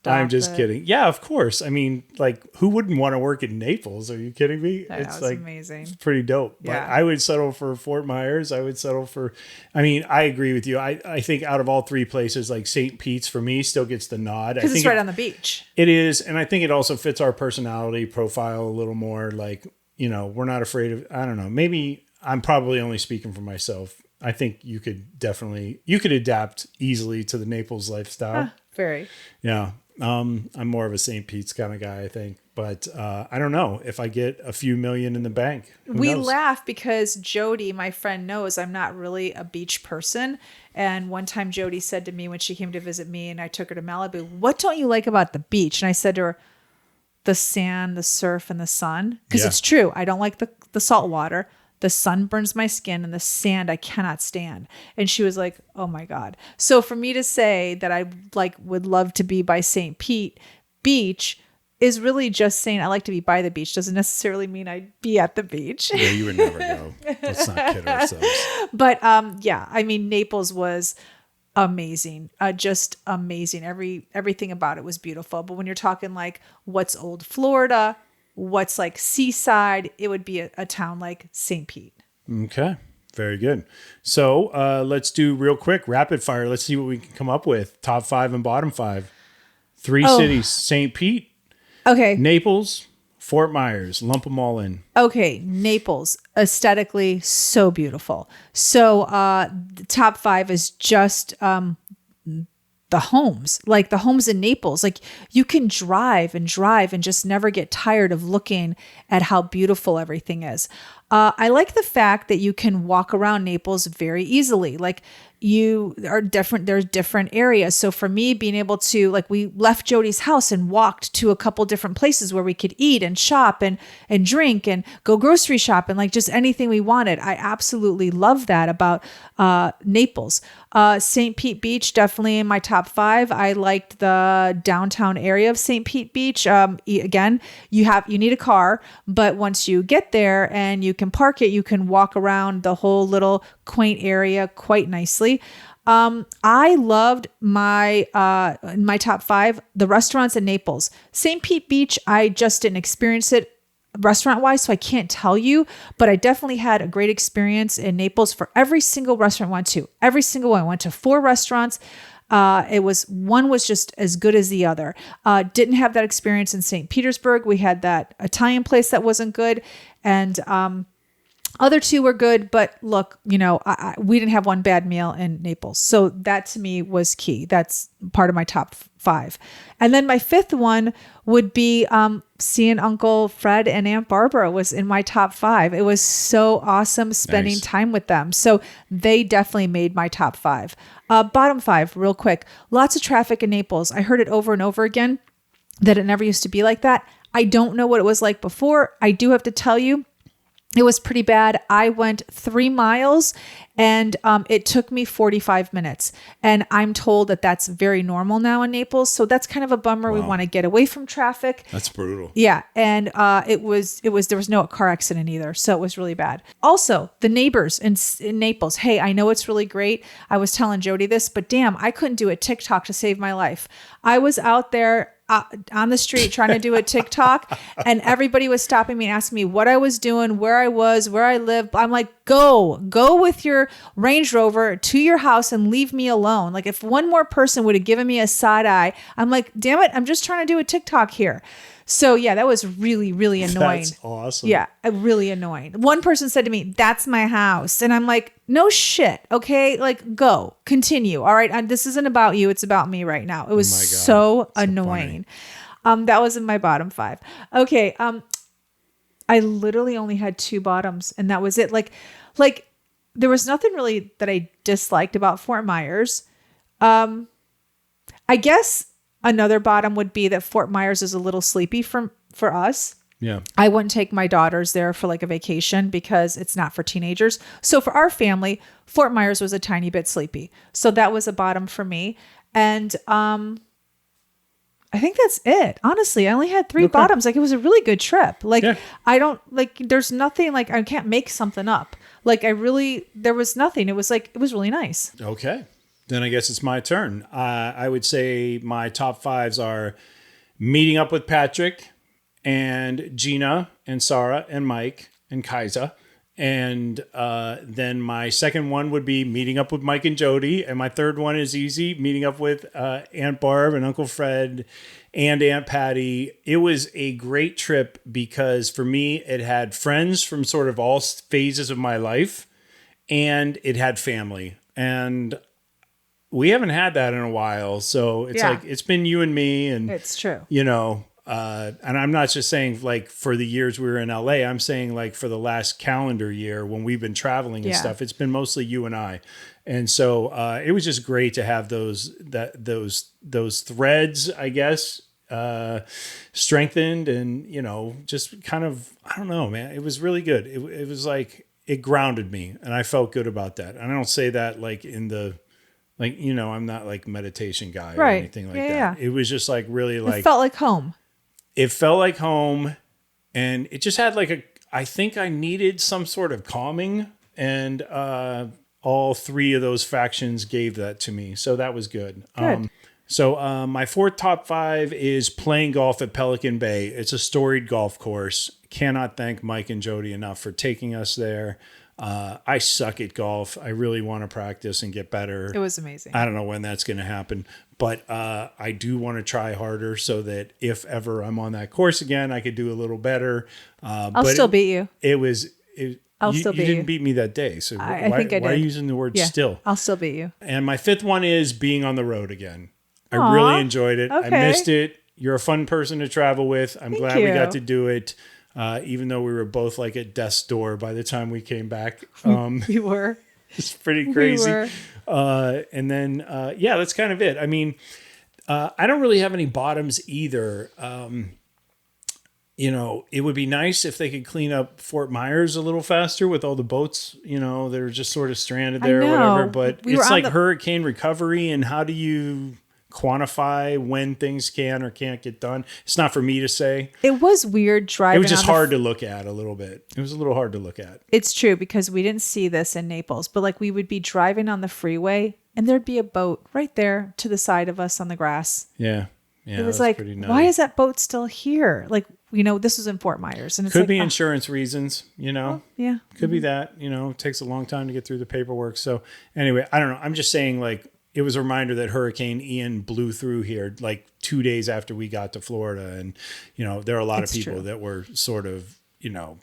[SPEAKER 1] I'm just kidding. Yeah, of course. I mean, like, who wouldn't want to work in Naples? Are you kidding me?
[SPEAKER 2] That was amazing.
[SPEAKER 1] It's pretty dope. But
[SPEAKER 2] Yeah.
[SPEAKER 1] I would settle for Fort Myers. I agree with you. I think out of all 3 places, like St. Pete's for me still gets the nod.
[SPEAKER 2] Because it's right on the beach.
[SPEAKER 1] It is. And I think it also fits our personality profile a little more. Like, we're not afraid of, I don't know, maybe I'm probably only speaking for myself. I think you could adapt easily to the Naples lifestyle.
[SPEAKER 2] Very.
[SPEAKER 1] Yeah. I'm more of a St. Pete's kind of guy, I think. But I don't know if I get a few million in the bank.
[SPEAKER 2] We
[SPEAKER 1] knows?
[SPEAKER 2] laugh because Jody, my friend, knows I'm not really a beach person. And one time Jody said to me when she came to visit me and I took her to Malibu, what don't you like about the beach? And I said to her, the sand, the surf, and the sun. Because
[SPEAKER 1] Yeah.
[SPEAKER 2] it's true. I don't like the salt water. The sun burns my skin and the sand I cannot stand. And she was like, oh my God. So for me to say that I would love to be by St. Pete Beach is really just saying I like to be by the beach. Doesn't necessarily mean I'd be at the beach.
[SPEAKER 1] Yeah, you would never go. Let's not kid ourselves.
[SPEAKER 2] But yeah, I mean, Naples was amazing. Just amazing. Everything about it was beautiful. But when you're talking like what's old Florida, what's like seaside, it would be a town like St. Pete.
[SPEAKER 1] Okay. Very good. So let's do real quick rapid fire. Let's see what we can come up with. Top 5 and bottom 5. 3 cities: St. Pete,
[SPEAKER 2] Okay.
[SPEAKER 1] Naples, Fort Myers. Lump them all in.
[SPEAKER 2] Okay. Naples, aesthetically so beautiful. So the top 5 is just the homes, like the homes in Naples. Like you can drive and just never get tired of looking at how beautiful everything is. I like the fact that you can walk around Naples very easily. Like there's different areas. So for me, being able to, like, we left Jody's house and walked to a couple different places where we could eat and shop and drink and go grocery shop and like just anything we wanted. I absolutely love that about Naples. St. Pete Beach, definitely in my top 5. I liked the downtown area of St. Pete Beach. Again, you need a car, but once you get there and you can park it, you can walk around the whole little quaint area quite nicely. I loved my top 5, the restaurants in Naples. St. Pete Beach, I just didn't experience it restaurant wise, so I can't tell you, but I definitely had a great experience in Naples for every single restaurant I went to. Every single one. I went to 4 restaurants. One was just as good as the other. Didn't have that experience in St. Petersburg. We had that Italian place that wasn't good. And, other 2 were good, but look, we didn't have one bad meal in Naples. So that to me was key. That's part of my top 5. And then my 5th one would be seeing Uncle Fred and Aunt Barbara was in my top 5. It was so awesome spending time with them. So they definitely made my top 5. Bottom 5, real quick. Lots of traffic in Naples. I heard it over and over again that it never used to be like that. I don't know what it was like before. I do have to tell you, it was pretty bad. I went 3 miles and it took me 45 minutes. And I'm told that that's very normal now in Naples. So that's kind of a bummer. Wow. We want to get away from traffic.
[SPEAKER 1] That's brutal.
[SPEAKER 2] Yeah. And there was no car accident either. So it was really bad. Also, the neighbors in Naples. Hey, I know it's really great. I was telling Jody this, but damn, I couldn't do a TikTok to save my life. I was out there on the street trying to do a TikTok and everybody was stopping me and asking me what I was doing, where I was, where I live. I'm like, go with your Range Rover to your house and leave me alone. Like if one more person would have given me a side eye, I'm like, damn it, I'm just trying to do a TikTok here. So yeah, that was really, really annoying.
[SPEAKER 1] That's awesome.
[SPEAKER 2] Yeah, really annoying. One person said to me, "That's my house." And I'm like, no shit. Okay. Like go, continue. All right. This isn't about you. It's about me right now. It was so annoying. That was in my bottom 5. Okay. I literally only had 2 bottoms and that was it. Like there was nothing really that I disliked about Fort Myers. I guess another bottom would be that Fort Myers is a little sleepy for us.
[SPEAKER 1] Yeah.
[SPEAKER 2] I wouldn't take my daughters there for like a vacation because it's not for teenagers. So for our family, Fort Myers was a tiny bit sleepy. So that was a bottom for me. And I think that's it. Honestly, I only had 3 bottoms. Like it was a really good trip. Like I don't like, there's nothing like I can't make something up. Like there was nothing. It was really nice.
[SPEAKER 1] Okay. Then I guess it's my turn. I would say my top 5s are meeting up with Patrick and Gina and Sarah and Mike and Kaisa. And then my second one would be meeting up with Mike and Jody. And my third one is easy, meeting up with Aunt Barb and Uncle Fred and Aunt Patty. It was a great trip because for me, it had friends from sort of all phases of my life and it had family. And we haven't had that in a while. So it's like, it's been you and me and
[SPEAKER 2] it's true.
[SPEAKER 1] And I'm not just saying like for the years we were in LA, I'm saying like for the last calendar year when we've been traveling and stuff, it's been mostly you and I. And so it was just great to have those threads, I guess, strengthened and, just kind of, I don't know, man, it was really good. It was like, it grounded me and I felt good about that. And I don't say that like in the, like, I'm not like meditation guy or anything like that. Yeah. It was just like really like.
[SPEAKER 2] It felt like home.
[SPEAKER 1] It felt like home. And it just had like I think I needed some sort of calming. And all 3 of those factions gave that to me. So that was good. So my 4th top 5 is playing golf at Pelican Bay. It's a storied golf course. Cannot thank Mike and Jody enough for taking us there. I suck at golf. I really want to practice and get better.
[SPEAKER 2] It was amazing.
[SPEAKER 1] I don't know when that's going to happen, but I do want to try harder so that if ever I'm on that course again, I could do a little better.
[SPEAKER 2] I'll still beat you.
[SPEAKER 1] I'll still beat you. You didn't beat me that day. So
[SPEAKER 2] I think I did.
[SPEAKER 1] Why are you using the word still?
[SPEAKER 2] I'll still beat you.
[SPEAKER 1] And my 5th one is being on the road again. I really enjoyed it. Okay. I missed it. You're a fun person to travel with. I'm glad we got to do it. even though we were both like at death's door by the time we came back.
[SPEAKER 2] We were.
[SPEAKER 1] It's pretty crazy.
[SPEAKER 2] We
[SPEAKER 1] And then, yeah, that's kind of it. I mean, I don't really have any bottoms either. You know, it would be nice if they could clean up Fort Myers a little faster with all the boats, you know, that are just sort of stranded there or whatever. But it's like hurricane recovery, and how do you quantify when things can or can't get done? It's not for me to say.
[SPEAKER 2] It was weird driving.
[SPEAKER 1] It was just hard to look at a little bit. It was a little hard to look at.
[SPEAKER 2] It's true, because we didn't see this in Naples, but like we would be driving on the freeway and there'd be a boat right there to the side of us on the grass.
[SPEAKER 1] Yeah. Yeah.
[SPEAKER 2] It was like, why is that boat still here? Like, you know, this was in Fort Myers, and it's
[SPEAKER 1] could be insurance reasons, you know.
[SPEAKER 2] Well, yeah.
[SPEAKER 1] Could be that, you know, it takes a long time to get through the paperwork. So anyway, I don't know. I'm just saying, like, it was a reminder that Hurricane Ian blew through here like 2 days after we got to Florida. And, you know, there are a lot of people that were sort of, you know,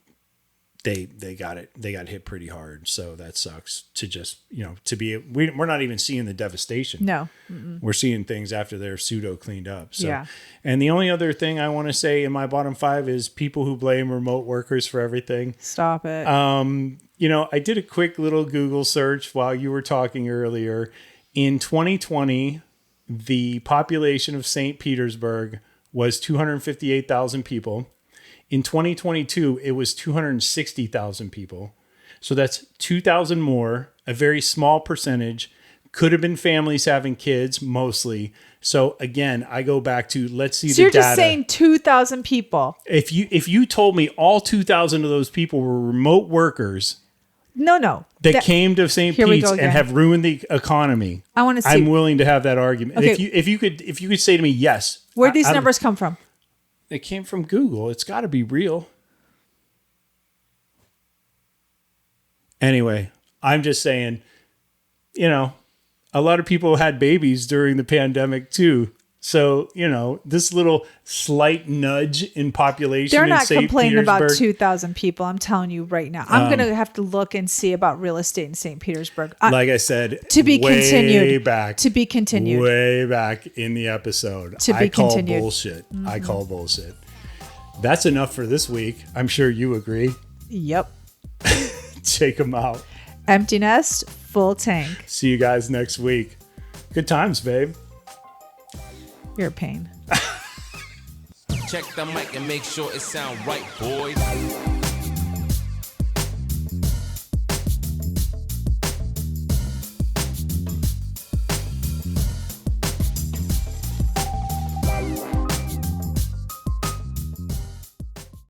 [SPEAKER 1] they got hit pretty hard. So that sucks to just, you know, we're not even seeing the devastation.
[SPEAKER 2] No.
[SPEAKER 1] We're seeing things after they're pseudo cleaned up. So,
[SPEAKER 2] yeah.
[SPEAKER 1] And the only other thing I want to say in my bottom 5 is people who blame remote workers for everything.
[SPEAKER 2] Stop it.
[SPEAKER 1] You know, I did a quick little Google search while you were talking earlier. In 2020, the population of St. Petersburg was 258,000 people. In 2022, it was 260,000 people. So that's 2,000 more, a very small percentage. Could have been families having kids, mostly. So again, I go back to, let's see the data.
[SPEAKER 2] So you're just saying 2,000 people.
[SPEAKER 1] If you told me all 2,000 of those people were remote workers...
[SPEAKER 2] No.
[SPEAKER 1] That came to St. Pete's and have ruined the economy.
[SPEAKER 2] I want to see.
[SPEAKER 1] I'm willing to have that argument.
[SPEAKER 2] Okay.
[SPEAKER 1] If you could say to me, yes.
[SPEAKER 2] Where'd these numbers come from?
[SPEAKER 1] They came from Google. It's got to be real. Anyway, I'm just saying, you know, a lot of people had babies during the pandemic too. So, you know, this little slight nudge in population.
[SPEAKER 2] They're not
[SPEAKER 1] in St.
[SPEAKER 2] complaining about
[SPEAKER 1] Petersburg,
[SPEAKER 2] 2,000 people. I'm telling you right now. I'm going to have to look and see about real estate in St. Petersburg.
[SPEAKER 1] Like I said,
[SPEAKER 2] to be continued.
[SPEAKER 1] Back,
[SPEAKER 2] to be continued.
[SPEAKER 1] Way back in the episode.
[SPEAKER 2] To be continued.
[SPEAKER 1] Bullshit. I call bullshit. That's enough for this week. I'm sure you agree.
[SPEAKER 2] Yep.
[SPEAKER 1] Check them out.
[SPEAKER 2] Empty nest, full tank.
[SPEAKER 1] See you guys next week. Good times, babe.
[SPEAKER 2] You're a pain.
[SPEAKER 3] Check the mic and make sure it sound right, boys.